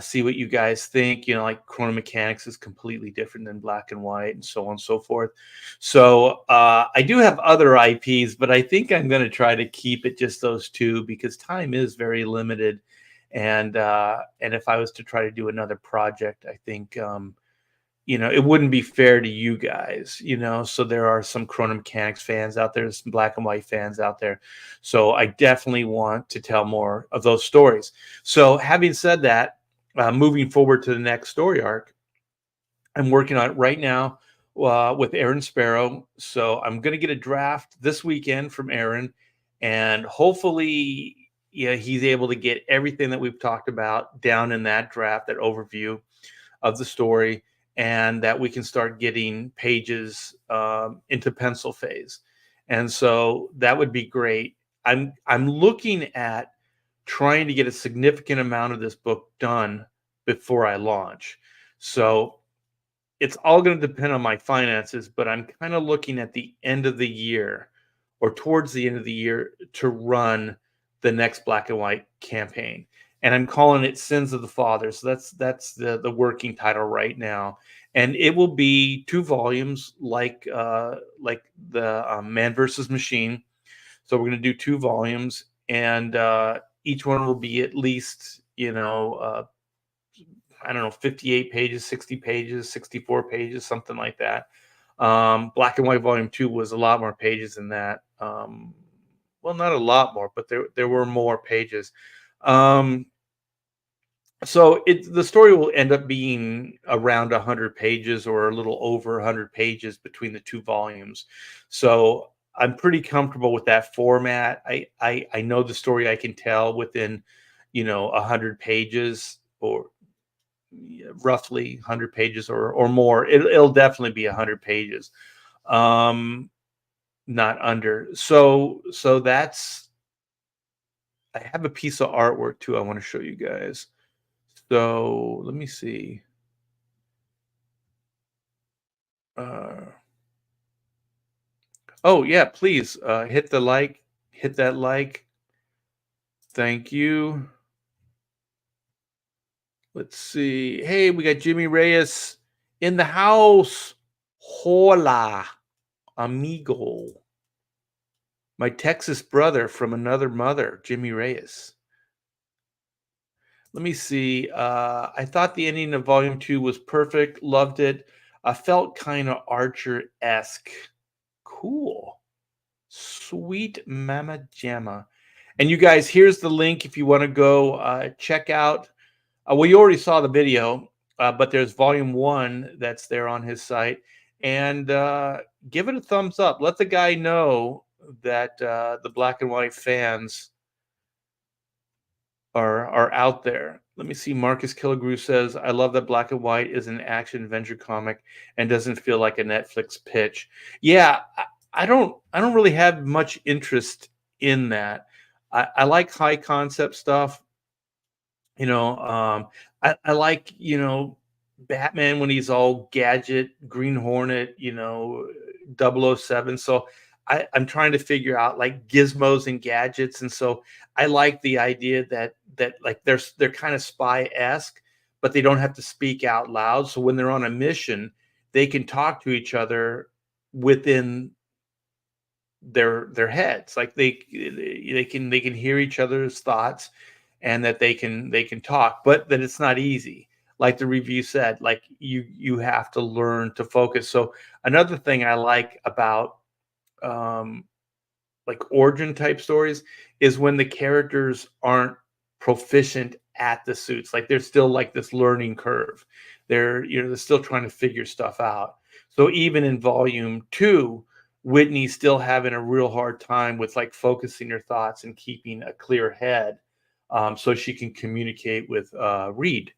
see what you guys think. Like Chrono Mechanics is completely different than Black and White, and so on and so forth. So I do have other IPs, but I think I'm going to try to keep it just those two because time is very limited. And if I was to try to do another project, I think it wouldn't be fair to you guys, so there are some Chrono Mechanics fans out there, some black and white fans out there. So I definitely want to tell more of those stories. So having said that, moving forward to the next story arc, I'm working on it right now with Aaron Sparrow. So I'm going to get a draft this weekend from Aaron, and hopefully, yeah, he's able to get everything that we've talked about down in that draft, that overview of the story, and that we can start getting pages into pencil phase. And so that would be great. I'm looking at trying to get a significant amount of this book done before I launch. So it's all going to depend on my finances, but I'm kind of looking at the end of the year or towards the end of the year to run the next black and white campaign. And I'm calling it Sins of the Father. So that's the working title right now. And it will be 2 volumes like the Man versus Machine. So we're going to do 2 volumes, and each one will be at least, I don't know, 58 pages, 60 pages, 64 pages, something like that. Black and White Volume 2 was a lot more pages than that. Well, not a lot more, but there were more pages. So the story will end up being around 100 pages or a little over 100 pages between the 2 volumes. So I'm pretty comfortable with that format. I know the story I can tell within, 100 pages, or roughly 100 pages or more. It'll definitely be 100 pages, not under. So that's, I have a piece of artwork too I want to show you guys. So let me see. Uh, oh yeah, please hit that like. Thank you. Let's see. Hey, we got Jimmy Reyes in the house. Hola, amigo. My Texas brother from another mother, Jimmy Reyes. Let me see. I thought the ending of Volume 2 was perfect. Loved it. I felt kind of Archer-esque. Cool. Sweet Mama Jamma. And you guys, here's the link if you want to go check out. Well, you already saw the video, but there's Volume 1 that's there on his site. And give it a thumbs up. Let the guy know that the black and white fans are out there. Let me see. Marcus Killigrew says, "I love that Black and White is an action adventure comic and doesn't feel like a Netflix pitch." Yeah, I don't really have much interest in that. I like high concept stuff. I like, Batman when he's all gadget, Green Hornet, 007. So I'm trying to figure out like gizmos and gadgets. And so I like the idea that like they're kind of spy-esque, but they don't have to speak out loud. So when they're on a mission, they can talk to each other within their heads. Like they can hear each other's thoughts, and that they can talk, but that it's not easy. Like the review said, like you have to learn to focus. So another thing I like about um like origin type stories is when the characters aren't proficient at the suits. Like there's still like this learning curve. They're still trying to figure stuff out. So even in volume 2, Whitney's still having a real hard time with like focusing her thoughts and keeping a clear head, so she can communicate with Reed.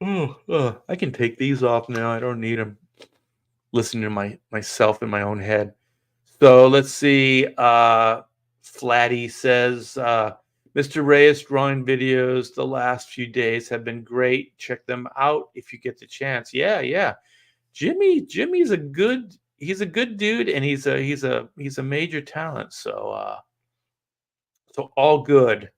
I can take these off now. I don't need them. Listening to myself in my own head. So let's see. Flatty says, Mr. Reyes drawing videos the last few days have been great. Check them out if you get the chance. Yeah, yeah. Jimmy's he's a good dude, and he's a major talent. So all good.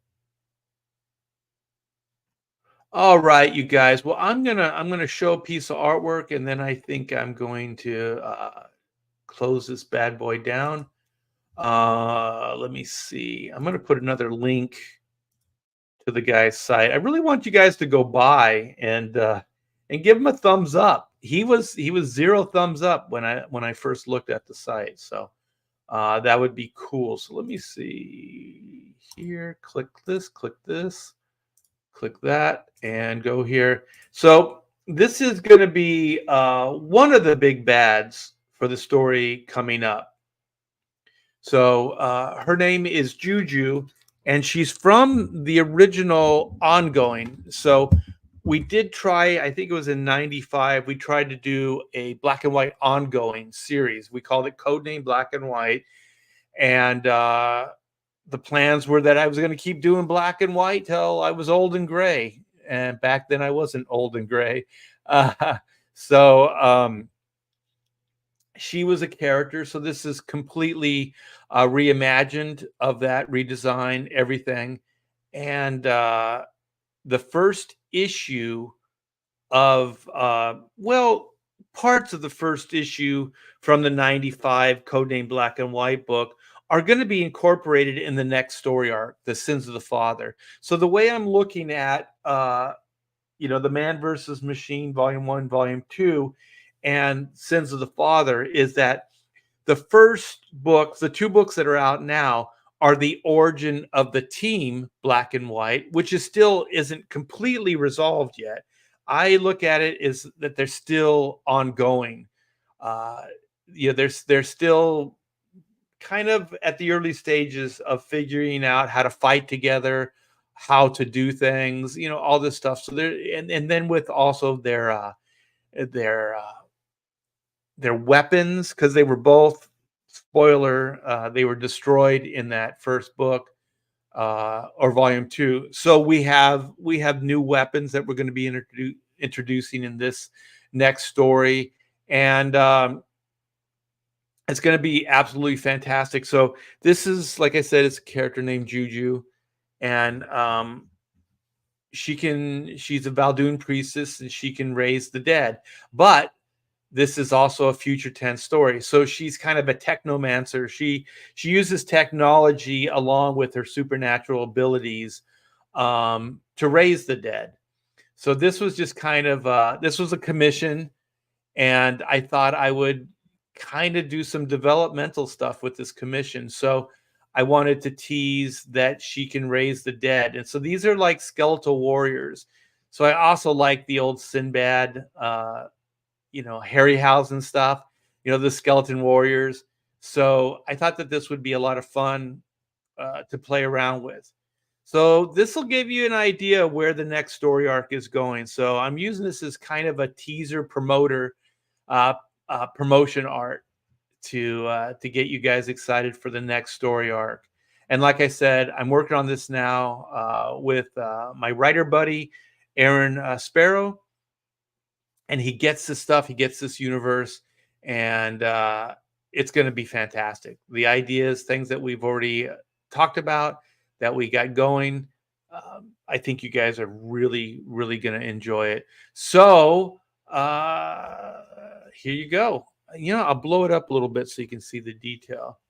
All right, you guys. Well, I'm gonna show a piece of artwork, and then I think I'm going to close this bad boy down. Let me see. I'm going to put another link to the guy's site. I really want you guys to go by and give him a thumbs up. He was 0 thumbs up when I first looked at the site. So that would be cool. So let me see here. Click this, click that, and go here. So this is going to be one of the big bads for the story coming up. So her name is Juju, and she's from the original ongoing. So we did try, I think it was in 95, we tried to do a black and white ongoing series. We called it Codename Black and White. And the plans were that I was going to keep doing black and white till I was old and gray. And back then I wasn't old and gray. Uh, so she was a character. So this is completely reimagined of that, redesign, everything. And the first issue of, well, parts of the first issue from the 95 Codename Black and White book are going to be incorporated in the next story arc, The Sins of the Father. So the way I'm looking at, The Man versus Machine, Volume 1, Volume 2, and Sins of the Father is that the first books, the 2 books that are out now, are the origin of the team Black and White, which is still isn't completely resolved yet. I look at it as that they're still ongoing. Uh, they're still kind of at the early stages of figuring out how to fight together, how to do things, all this stuff. So there, and then with also their their weapons, because they were both, spoiler, they were destroyed in that first book, or volume 2. So we have new weapons that we're going to be introducing in this next story, and it's going to be absolutely fantastic. So this is, like I said, it's a character named Juju, and she's a Valdoon priestess, and she can raise the dead, but this is also a future tense story. So she's kind of a technomancer. She uses technology along with her supernatural abilities to raise the dead. So this was just kind of this was a commission, and I thought I would kind of do some developmental stuff with this commission. So I wanted to tease that she can raise the dead, and so these are like skeletal warriors. So I also like the old Sinbad, Harryhausen stuff, the skeleton warriors. So I thought that this would be a lot of fun to play around with. So this will give you an idea of where the next story arc is going. So I'm using this as kind of a teaser uh, promotion art to get you guys excited for the next story arc. And like I said, I'm working on this now with my writer buddy, Aaron Sparrow, and he gets this stuff, he gets this universe, and it's going to be fantastic. The ideas, things that we've already talked about, that we got going, I think you guys are really, really going to enjoy it. So here you go. I'll blow it up a little bit so you can see the detail.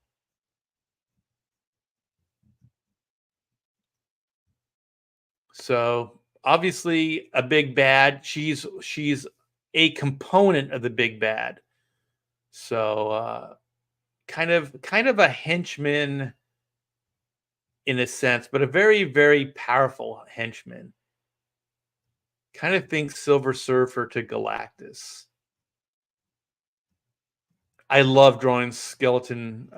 So obviously a big bad. She's a component of the big bad. So kind of a henchman in a sense, but a very, very powerful henchman. Kind of think Silver Surfer to Galactus. I love drawing skeleton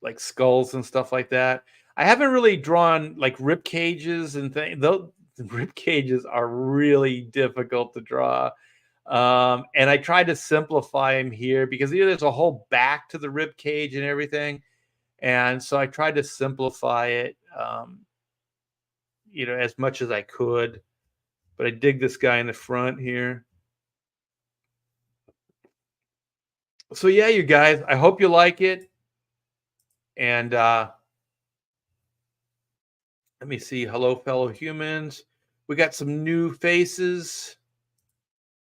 like skulls and stuff like that. I haven't really drawn like rib cages and things. Those rib cages are really difficult to draw. And I tried to simplify them here because there's a whole back to the rib cage and everything. And so I tried to simplify it, as much as I could. But I dig this guy in the front here. So yeah, you guys, I hope you like it. And let me see. Hello, fellow humans. We got some new faces.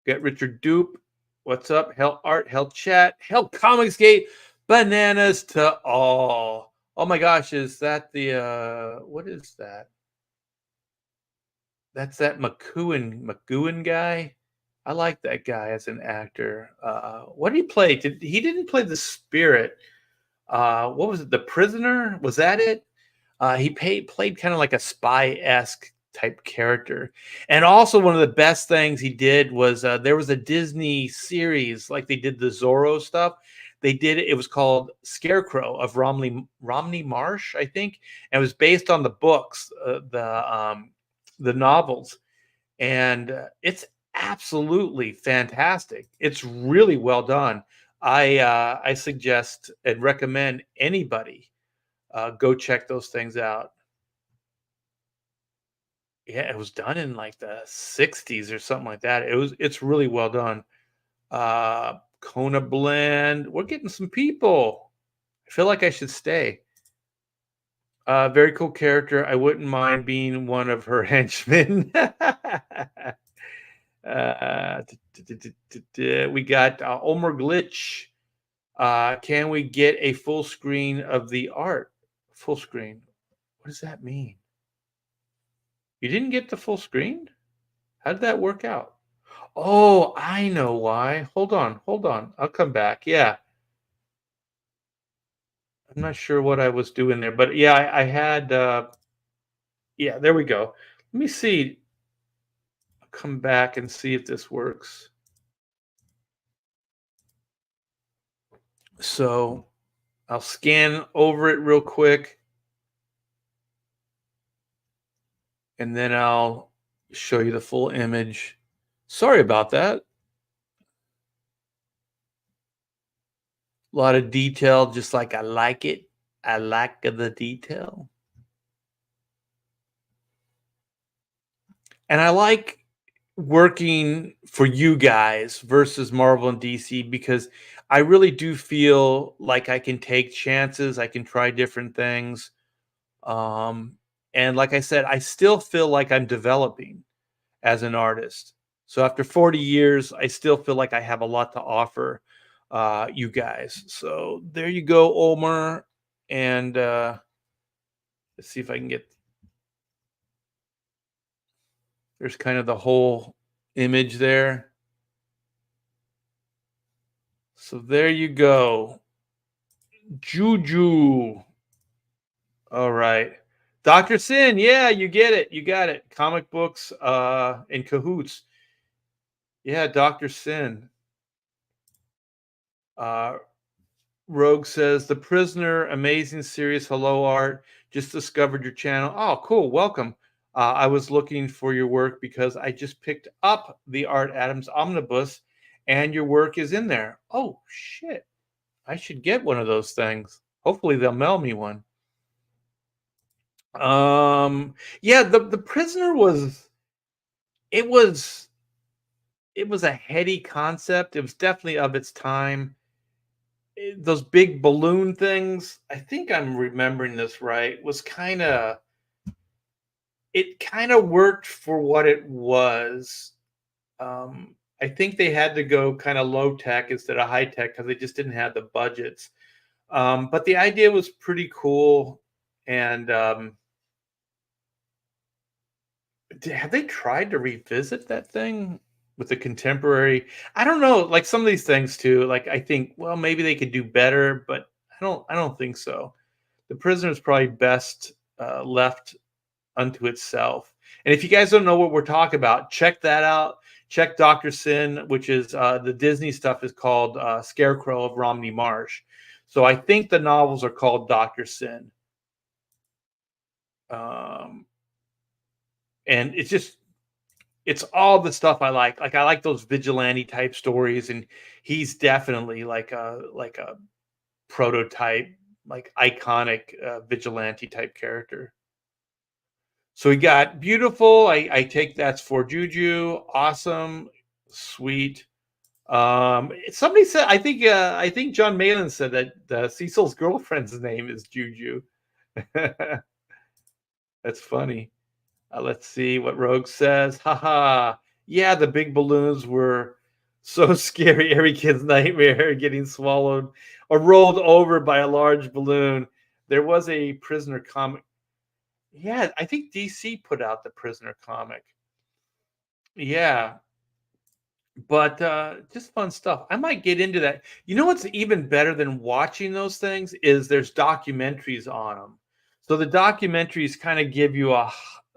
Got Richard Dupe. What's up? Hell Art, Hell Chat, Hell Comicsgate, bananas to all. Oh my gosh, is that the what is that? That's that McGowan guy. I like that guy as an actor. What did he play? He didn't play the Spirit? What was it? The Prisoner? Was that it? Played kind of like a spy-esque type character. And also one of the best things he did was there was a Disney series like they did the Zorro stuff. They did it. It was called Scarecrow of Romney Marsh, I think, and it was based on the books, the novels, and it's absolutely fantastic. It's really well done. I suggest and recommend anybody go check those things out. Yeah, it was done in like the 60s or something like that. It's really well done. Kona Blend. We're getting some people. I feel like I should stay. Very cool character. I wouldn't mind being one of her henchmen. We got Omer Glitch. Can we get a full screen of the art? Full screen. What does that mean? You didn't get the full screen? How did that work out? Oh, I know why. Hold on, hold on. I'll come back. Yeah. I'm not sure what I was doing there, but yeah, I had yeah, there we go. Let me see. I'll come back and see if this works. So I'll scan over it real quick and then I'll show you the full image. Sorry about that. A lot of detail, just like I like it. I like the detail. And I like working for you guys versus Marvel and DC because I really do feel like I can take chances, I can try different things. Um, and like I said, I still feel like I'm developing as an artist. So after 40 years, I still feel like I have a lot to offer you guys. So there you go, Omar. And let's see if I can get, there's kind of the whole image there. So there you go. Juju. All right. Dr. Sin, yeah, you get it. You got it. Comic books in cahoots. Yeah, Dr. Sin. Uh Rogue says, The Prisoner, amazing series. Hello, Art. Just discovered your channel. Oh, cool. Welcome. I was looking for your work because I just picked up the Art Adams Omnibus and your work is in there. Oh, shit. I should get one of those things. Hopefully they'll mail me one. Yeah, the Prisoner was it was it was a heady concept. It was definitely of its time. Those big balloon things, I think I'm remembering this right, was kind of worked for what it was. I think they had to go kind of low tech instead of high tech because they just didn't have the budgets. But the idea was pretty cool. And have they tried to revisit that thing with the contemporary? I don't know. Like some of these things too. Like I think, well, maybe they could do better, but I don't think so. The Prisoner is probably best left unto itself. And if you guys don't know what we're talking about, check that out. Check Dr. Sin, which is the Disney stuff is called Scarecrow of Romney Marsh. So I think the novels are called Dr. Sin. Um, and it's all the stuff I like. Like I like those vigilante type stories, and he's definitely like a prototype, like iconic vigilante type character. So we got beautiful. I take that's for Juju. Awesome, sweet. Somebody said I think John Malin said that Cecil's girlfriend's name is Juju. That's funny. Let's see what Rogue says. Haha. Yeah, the big balloons were so scary. Every kid's nightmare getting swallowed or rolled over by a large balloon. There was a Prisoner comic. Yeah, I think DC put out the Prisoner comic. Yeah. But just fun stuff. I might get into that. You know what's even better than watching those things is there's documentaries on them. So the documentaries kind of give you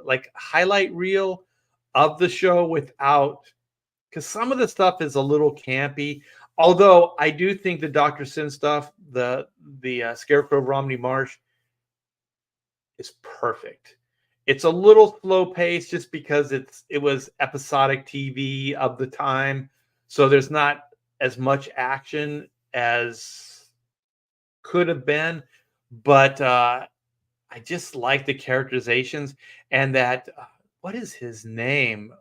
like highlight reel of the show without, because some of the stuff is a little campy. Although I do think the Dr. Sin stuff, the Scarecrow Romney Marsh, is perfect. It's a little slow paced just because it was episodic TV of the time, so there's not as much action as could have been. But I just like the characterizations and that. What is his name?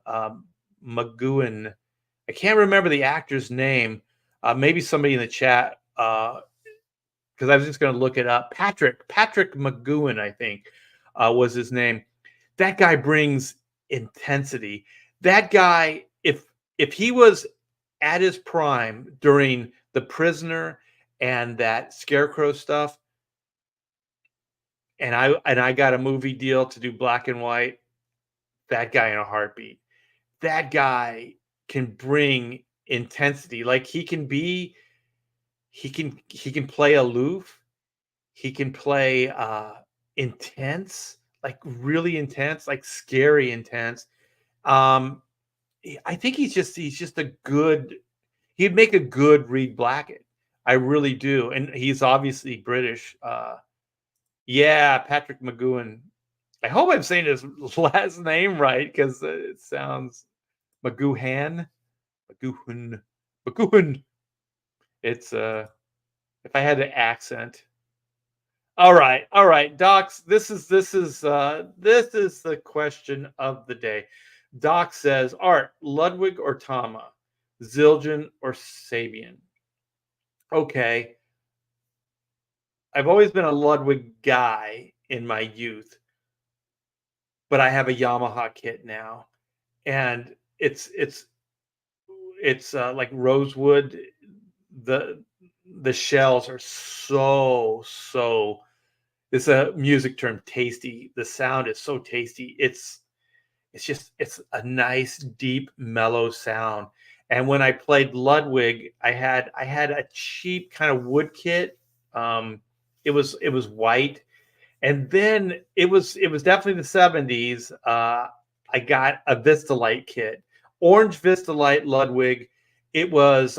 McGowan. I can't remember the actor's name. Maybe somebody in the chat, because I was just going to look it up. Patrick McGowan, I think, was his name. That guy brings intensity. That guy, if he was at his prime during The Prisoner and that Scarecrow stuff, and I got a movie deal to do black and white, that guy in a heartbeat. That guy can bring intensity. Like he can play aloof. He can play intense, like really intense, like scary intense. Um, I think he's just a good. He'd make a good Reed Blackett. I really do, and he's obviously British. Yeah, Patrick McGowan. I hope I'm saying his last name right because it sounds McGoohan, McGoohan, McGoohan. It's if I had an accent. All right, Docs. This is the question of the day. Doc says, Art, Ludwig or Tama, Zildjian or Sabian? Okay, I've always been a Ludwig guy in my youth, but I have a Yamaha kit now, and it's like rosewood. The the shells are so. It's a music term, tasty. The sound is so tasty. It's a nice, deep, mellow sound. And when I played Ludwig, I had a cheap kind of wood kit. It was white, and then it was definitely the 70s. I got a Vistalite kit, orange Vistalite Ludwig. It was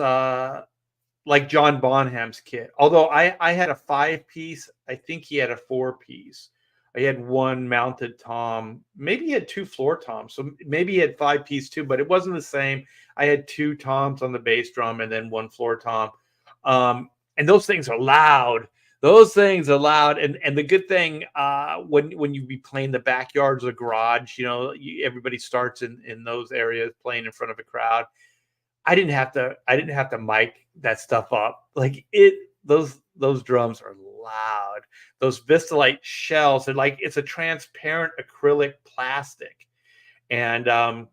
like John Bonham's kit. Although I had a 5-piece, I think he had a 4-piece. I had one mounted tom. Maybe he had two floor toms. So maybe he had 5-piece too, but it wasn't the same. I had two toms on the bass drum and then one floor tom. And those things are loud. Those things are loud. And the good thing, when you be playing the backyards or garage, everybody starts in those areas playing in front of a crowd. I didn't have to mic that stuff up. Like those drums are loud. Those Vistalite shells are like it's a transparent acrylic plastic. And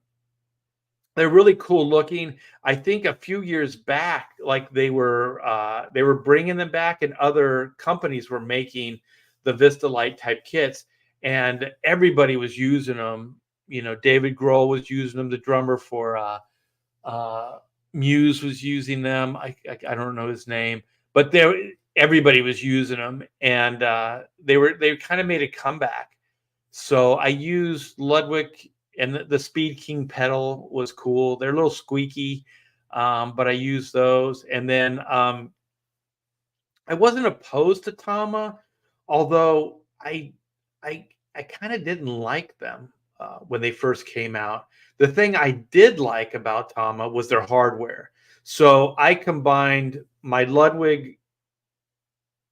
they're really cool looking. I think a few years back, like they were bringing them back, and other companies were making the Vistalite type kits, and everybody was using them. David Grohl was using them, the drummer for uh, Muse was using them. I don't know his name, but everybody was using them, and they kind of made a comeback. So I used Ludwig, and the Speed King pedal was cool. They're a little squeaky, but I used those, and then I wasn't opposed to Tama, although I kind of didn't like them when they first came out. The thing I did like about Tama was their hardware. So I combined my Ludwig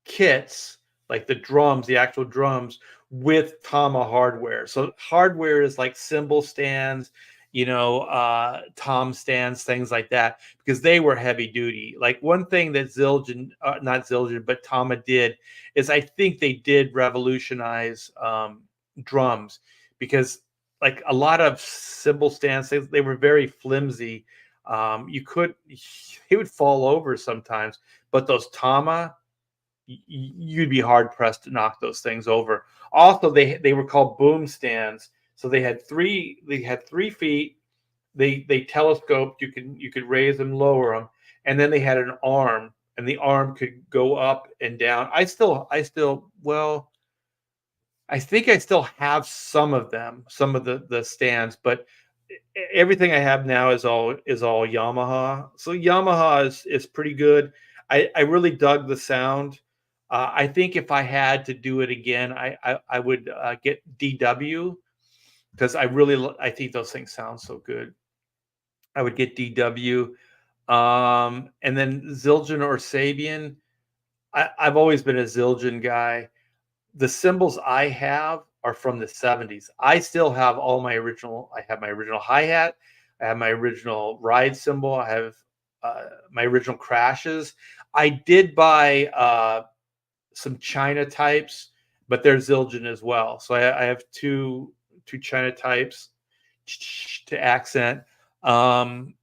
kits, like the drums, the actual drums, with Tama hardware. So hardware is like cymbal stands, tom stands, things like that, because they were heavy duty. Like one thing that not Zildjian, but Tama did is I think they did revolutionize drums, because like a lot of cymbal stands, they were very flimsy. They would fall over sometimes, but those Tama, you'd be hard pressed to knock those things over. Also, they were called boom stands. So they had 3 feet, they telescoped. You could raise them, lower them, and then they had an arm, and the arm could go up and down. Well, I think I still have some of them, some of the stands, but everything I have now is all Yamaha. So Yamaha is pretty good. I really dug the sound. I think if I had to do it again, I would get DW because I think those things sound so good. I would get DW, and then Zildjian or Sabian. I've always been a Zildjian guy. The cymbals I have are from the 70s. I still have all my original. I have my original hi-hat. I have my original ride cymbal. I have my original crashes. I did buy some China types, but they're Zildjian as well. So I have two China types to accent. Um,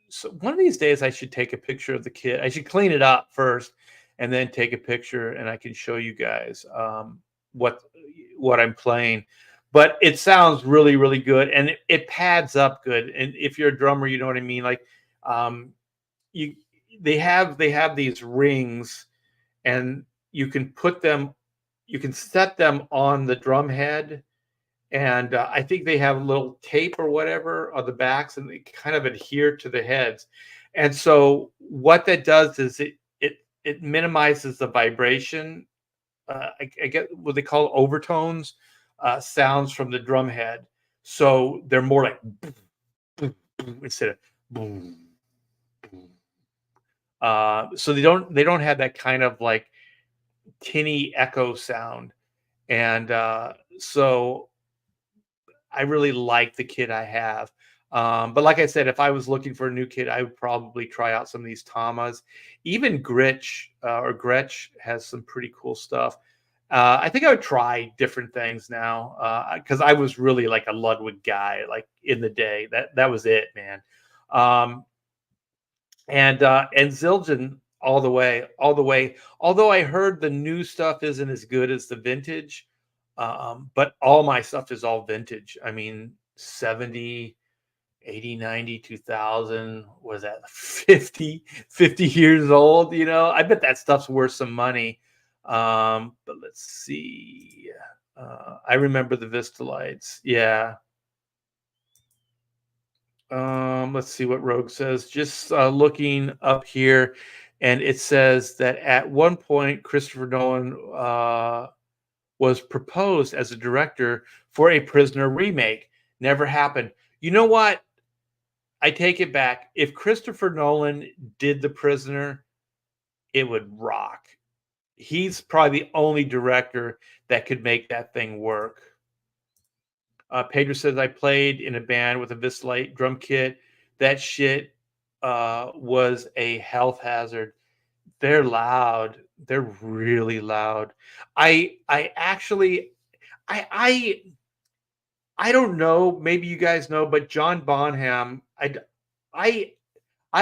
so one of these days I should take a picture of the kit. I should clean it up first and then take a picture, and I can show you guys what I'm playing. But it sounds really, really good, and it pads up good. And if you're a drummer, you know what I mean. Like um, you, they have these rings, and you can set them on the drum head, and I think they have a little tape or whatever on the backs, and they kind of adhere to the heads. And so what that does is it minimizes the vibration. I get what they call overtones, sounds from the drum head. So they're more like boom, boom, boom, instead of boom, boom. So they don't have that kind of like tinny echo sound, and so I really like the kit I have. But like I said, if I was looking for a new kit, I would probably try out some of these Tamas. Even Gretsch has some pretty cool stuff. I think I would try different things now because I was really like a Ludwig guy, like in the day. That was it, man. Um, and Zildjian all the way, all the way. Although I heard the new stuff isn't as good as the vintage, but all my stuff is all vintage. I mean, 70, 80, 90, 2000, was that 50 years old, you know? I bet that stuff's worth some money. But let's see. I remember the Vista lights. Yeah. Let's see what Rogue says. Just looking up here, and it says that at one point Christopher Nolan was proposed as a director for a Prisoner remake. Never happened. You know what? I take it back. If Christopher Nolan did The Prisoner, it would rock. He's probably the only director that could make that thing work. Pedro says, I played in a band with a Vislight drum kit. That shit was a health hazard. They're loud. They're really loud. I actually I I don't know. Maybe you guys know, but John Bonham, I I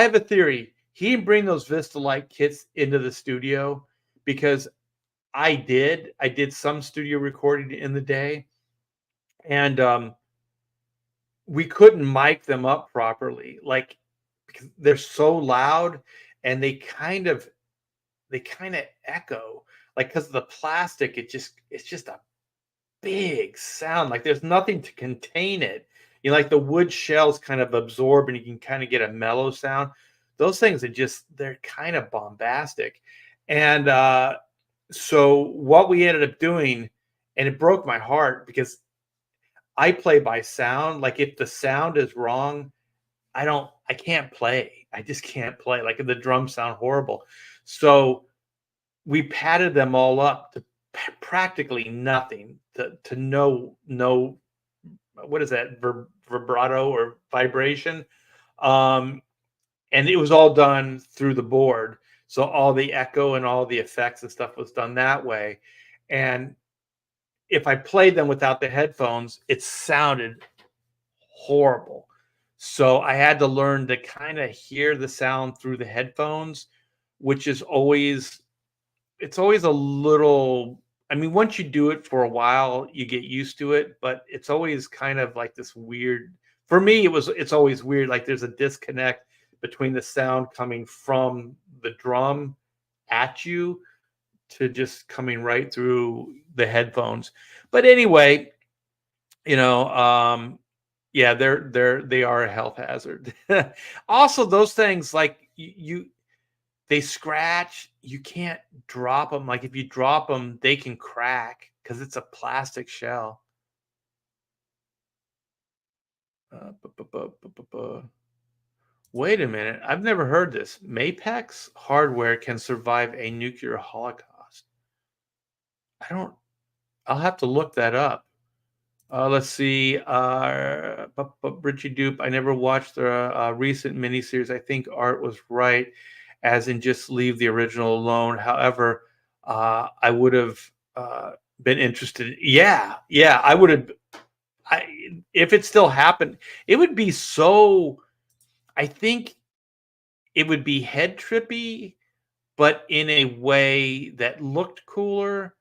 have a theory. He didn't bring those Vista Light kits into the studio because I did. I did some studio recording in the day, and we couldn't mic them up properly, like because they're so loud, and they kind of echo, like because of the plastic. It's just a big sound. Like there's nothing to contain it. You know, like the wood shells kind of absorb, and you can kind of get a mellow sound. Those things they're kind of bombastic, and so what we ended up doing, and it broke my heart because I play by sound. Like if the sound is wrong, I can't play. I just can't play. Like the drums sound horrible. So we padded them all up to practically nothing, to no what is that, vibrato or vibration. Um, and it was all done through the board. So all the echo and all the effects and stuff was done that way. And if I played them without the headphones, it sounded horrible. So I had to learn to kind of hear the sound through the headphones, which is always it's always a little. I mean, once you do it for a while, you get used to it, but it's always kind of like this weird for me, it's always weird. Like there's a disconnect between the sound coming from the drum at you to just coming right through the headphones. But anyway, you know, yeah, they are a health hazard. Also, those things like they scratch. You can't drop them. Like if you drop them, they can crack because it's a plastic shell. Wait a minute. I've never heard this. Mapex hardware can survive a nuclear holocaust. I don't, I'll have to look that up. Let's see. Richie Dupe. I never watched the recent miniseries. I think Art was right, as in just leave the original alone. However, I would have been interested. Yeah, yeah, I would have. If it still happened, it would be so. I think it would be head trippy, but in a way that looked cooler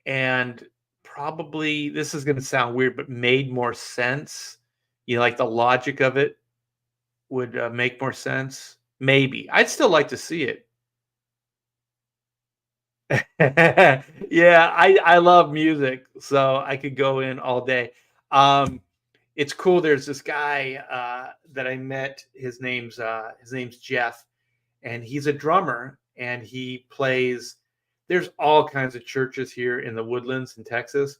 and probably this is going to sound weird, but made more sense. You know, like the logic of it would make more sense. Maybe I'd still like to see it. Yeah, I love music, so I could go in all day. Um, it's cool. There's this guy that I met. His name's Jeff, and he's a drummer, and he plays. There's all kinds of churches here in the Woodlands in Texas.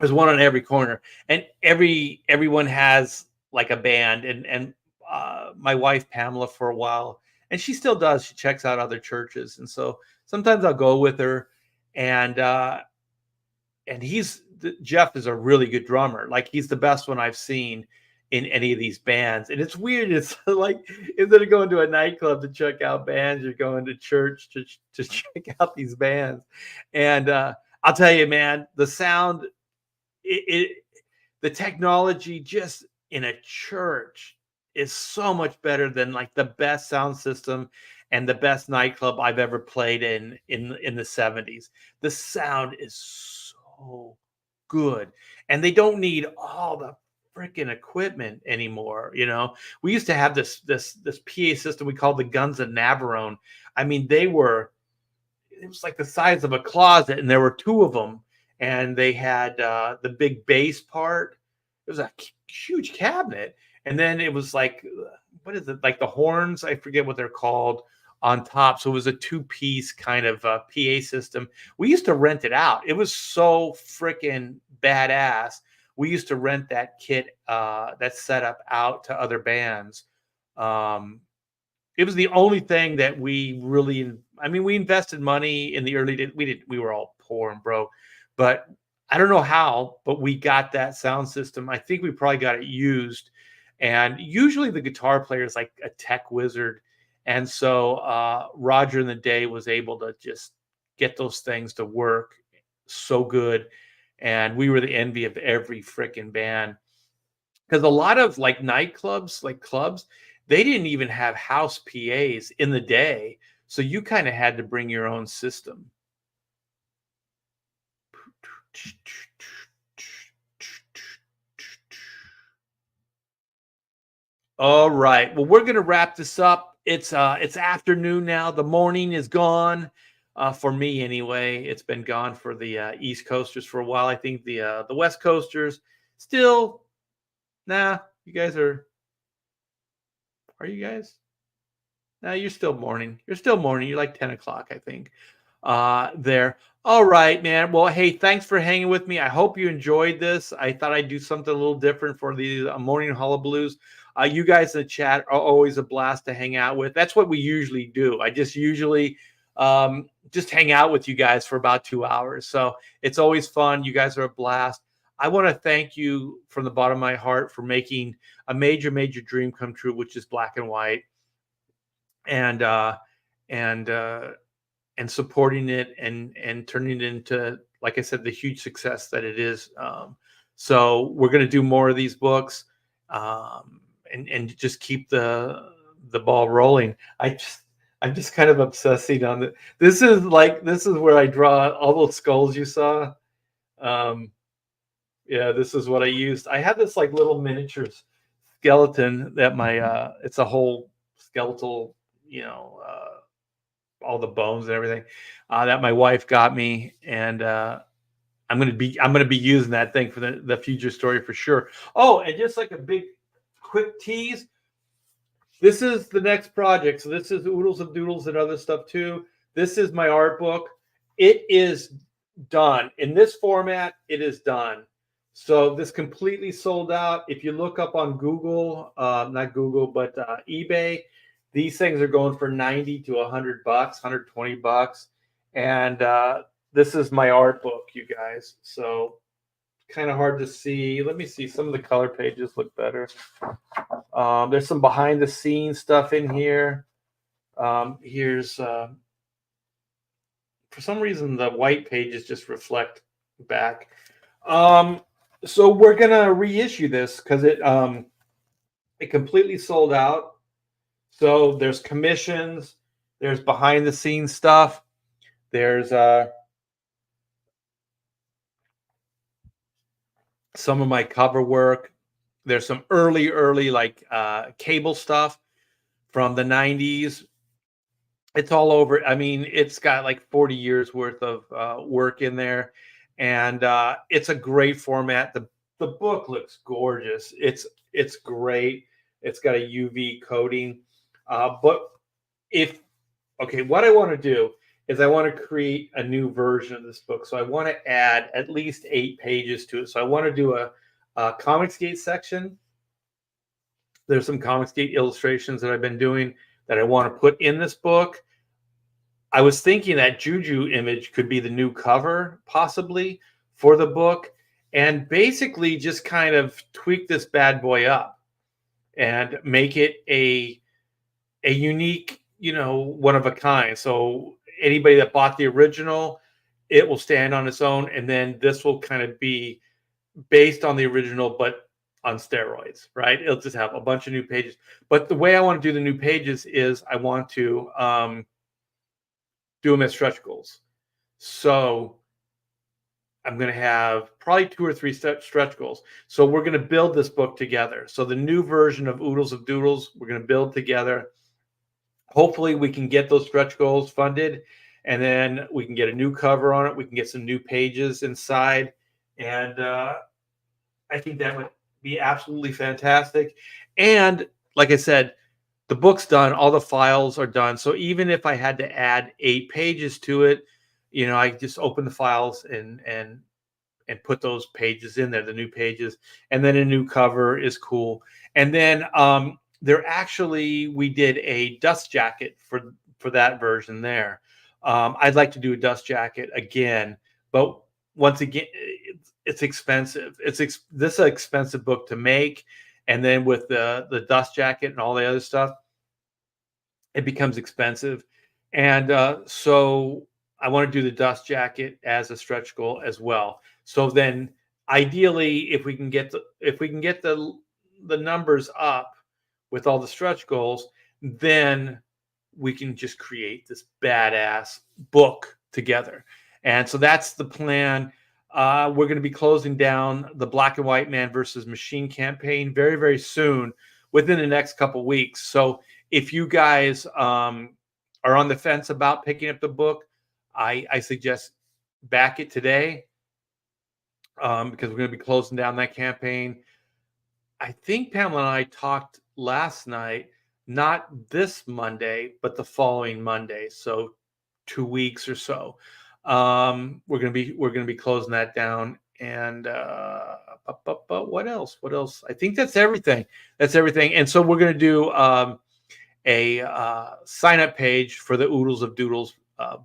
There's one on every corner, and everyone has like a band. And my wife Pamela for a while, and she still does. She checks out other churches, and so sometimes I'll go with her. And Jeff is a really good drummer. Like he's the best one I've seen in any of these bands. And it's weird. It's like instead of going to a nightclub to check out bands, you're going to church to check out these bands. And I'll tell you, man, the sound, it the technology just in a church is so much better than like the best sound system and the best nightclub I've ever played in the 70s. The sound is so good, and they don't need all the freaking equipment anymore. You know, we used to have this PA system we called the Guns of Navarone. I mean, it was like the size of a closet, and there were two of them, and they had the big bass part. It was a huge cabinet, and then it was like, what is it? Like the horns? I forget what they're called on top. So it was a two-piece kind of PA system. We used to rent it out. It was so freaking badass. We used to rent that kit, that setup out to other bands. It was the only thing that we really, I mean, we invested money in the early days. We were all poor and broke, but I don't know how, but we got that sound system. I think we probably got it used. And usually the guitar player is like a tech wizard. And so Roger in the day was able to just get those things to work so good. And we were the envy of every freaking band. Because a lot of like nightclubs, like clubs, they didn't even have house PAs in the day. So you kind of had to bring your own system. All right. Well, we're gonna wrap this up. It's afternoon now. The morning is gone. For me anyway. It's been gone for the East Coasters for a while. I think the West Coasters still, nah, you guys are you guys? No, you're still morning. You're still morning. You're like 10 o'clock, I think. There. All right, man. Well, hey, thanks for hanging with me. I hope you enjoyed this. I thought I'd do something a little different for the morning hullabaloos. You guys in the chat are always a blast to hang out with. That's what we usually do. I just usually just hang out with you guys for about 2 hours. So it's always fun. You guys are a blast. I want to thank you from the bottom of my heart for making a major, major dream come true, which is Black and White. And and and supporting it and turning it into, like I said, the huge success that it is. So we're going to do more of these books, and just keep the ball rolling. I'm just kind of obsessing on it. This is where I draw all those skulls you saw. Yeah, this is what I used. I had this like little miniature skeleton that it's a whole skeletal, all the bones and everything, that my wife got me, and I'm gonna be using that thing for the future story for sure. Oh, and just like a big quick tease, this is the next project. So this is Oodles of Doodles and other stuff too. This is my art book. It is done in this format. It is done. So this completely sold out. If you look up on Google, not Google, but eBay, these things are going for 90 to $100, $120, and this is my art book, you guys. So kind of hard to see. Let me see. Some of the color pages look better. There's some behind the scenes stuff in here. Here's for some reason the white pages just reflect back. So we're gonna reissue this because it completely sold out. So there's commissions, there's behind the scenes stuff, there's some of my cover work. There's some early like cable stuff from the 90s. It's all over. I mean, it's got like 40 years worth of work in there, and it's a great format. The book looks gorgeous. It's great. It's got a UV coating. But if okay, what I want to do is I want to create a new version of this book. So I want to add at least 8 pages to it. So I want to do a Comicsgate section. There's some Comicsgate illustrations that I've been doing that I want to put in this book. I was thinking that Juju image could be the new cover, possibly, for the book, and basically just kind of tweak this bad boy up and make it a unique, one of a kind. So anybody that bought the original, it will stand on its own, and then this will kind of be based on the original, but on steroids, right? It'll just have a bunch of new pages. But the way I want to do the new pages is I want to do them as stretch goals. So I'm going to have probably 2 or 3 stretch goals. So we're going to build this book together. So the new version of Oodles of Doodles, we're going to build together. Hopefully we can get those stretch goals funded, and then we can get a new cover on it. We can get some new pages inside. And I think that would be absolutely fantastic. And like I said, the book's done. All the files are done. So even if I had to add 8 pages to it, I just open the files and put those pages in there, the new pages, and then a new cover is cool. And then we did a dust jacket for that version there. I'd like to do a dust jacket again, but once again, it's expensive. This is an expensive book to make, and then with the dust jacket and all the other stuff, it becomes expensive. And so I want to do the dust jacket as a stretch goal as well. So then ideally, if we can get the numbers up with all the stretch goals, then we can just create this badass book together. And so that's the plan. We're going to be closing down the Black and White Man versus Machine campaign very, very soon, within the next couple weeks. So if you guys are on the fence about picking up the book, I suggest back it today, because we're going to be closing down that campaign. I think Pamela and I talked last night, not this Monday, but the following Monday. So 2 weeks or so. We're gonna be closing that down. And what else? I think that's everything. And so we're gonna do a sign up page for the Oodles of Doodles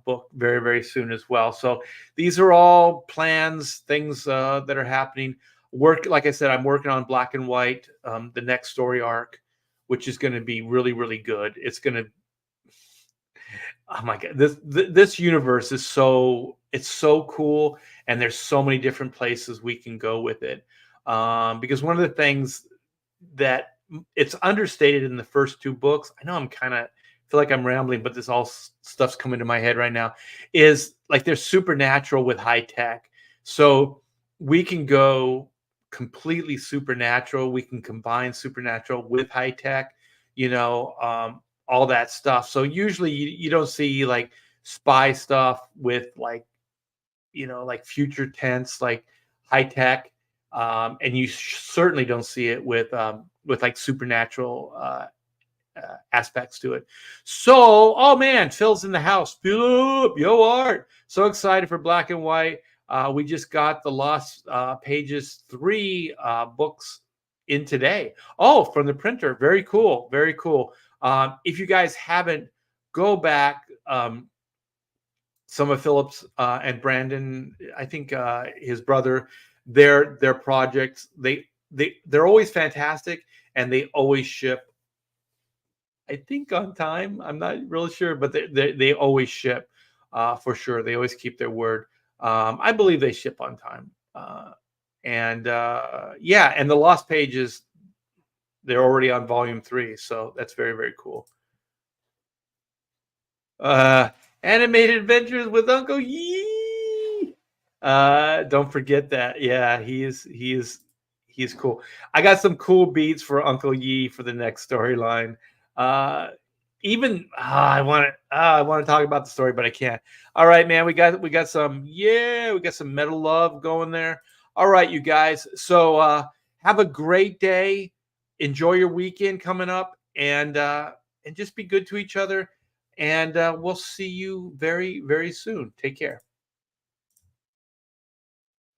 book very, very soon as well. So these are all plans, things that are happening. Like I said, I'm working on Black and White, the next story arc, which is going to be really, really good. It's going to, oh my God, this universe is it's so cool, and there's so many different places we can go with it. Because one of the things that it's understated in the first 2 books, I know I'm kind of feel like I'm rambling, but this all stuff's coming to my head right now, is like they're supernatural with high tech. So we can go completely supernatural. We can combine supernatural with high tech, all that stuff. So usually you don't see like spy stuff with like, like future tense, like high tech. And you certainly don't see it with like supernatural aspects to it. So, oh man, Phil's in the house. Philip, yo, Art. So excited for Black and White. We just got the Lost Pages 3 books in today. Oh, from the printer. Very cool. Very cool. If you guys haven't, go back. Some of Philip's and Brandon, I think his brother, their projects, they're always fantastic, and they always ship, I think, on time. I'm not really sure, but they always ship for sure. They always keep their word. I believe they ship on time. And yeah, and the Lost Pages, they're already on volume 3, so that's very, very cool. Animated Adventures with Uncle Yee. Don't forget that. Yeah, he's cool. I got some cool beats for Uncle Yee for the next storyline. Even I want to talk about the story, but I can't. All right, man. We got some Metal Love going there. All right, you guys. So have a great day. Enjoy your weekend coming up, and just be good to each other. And we'll see you very, very soon. Take care.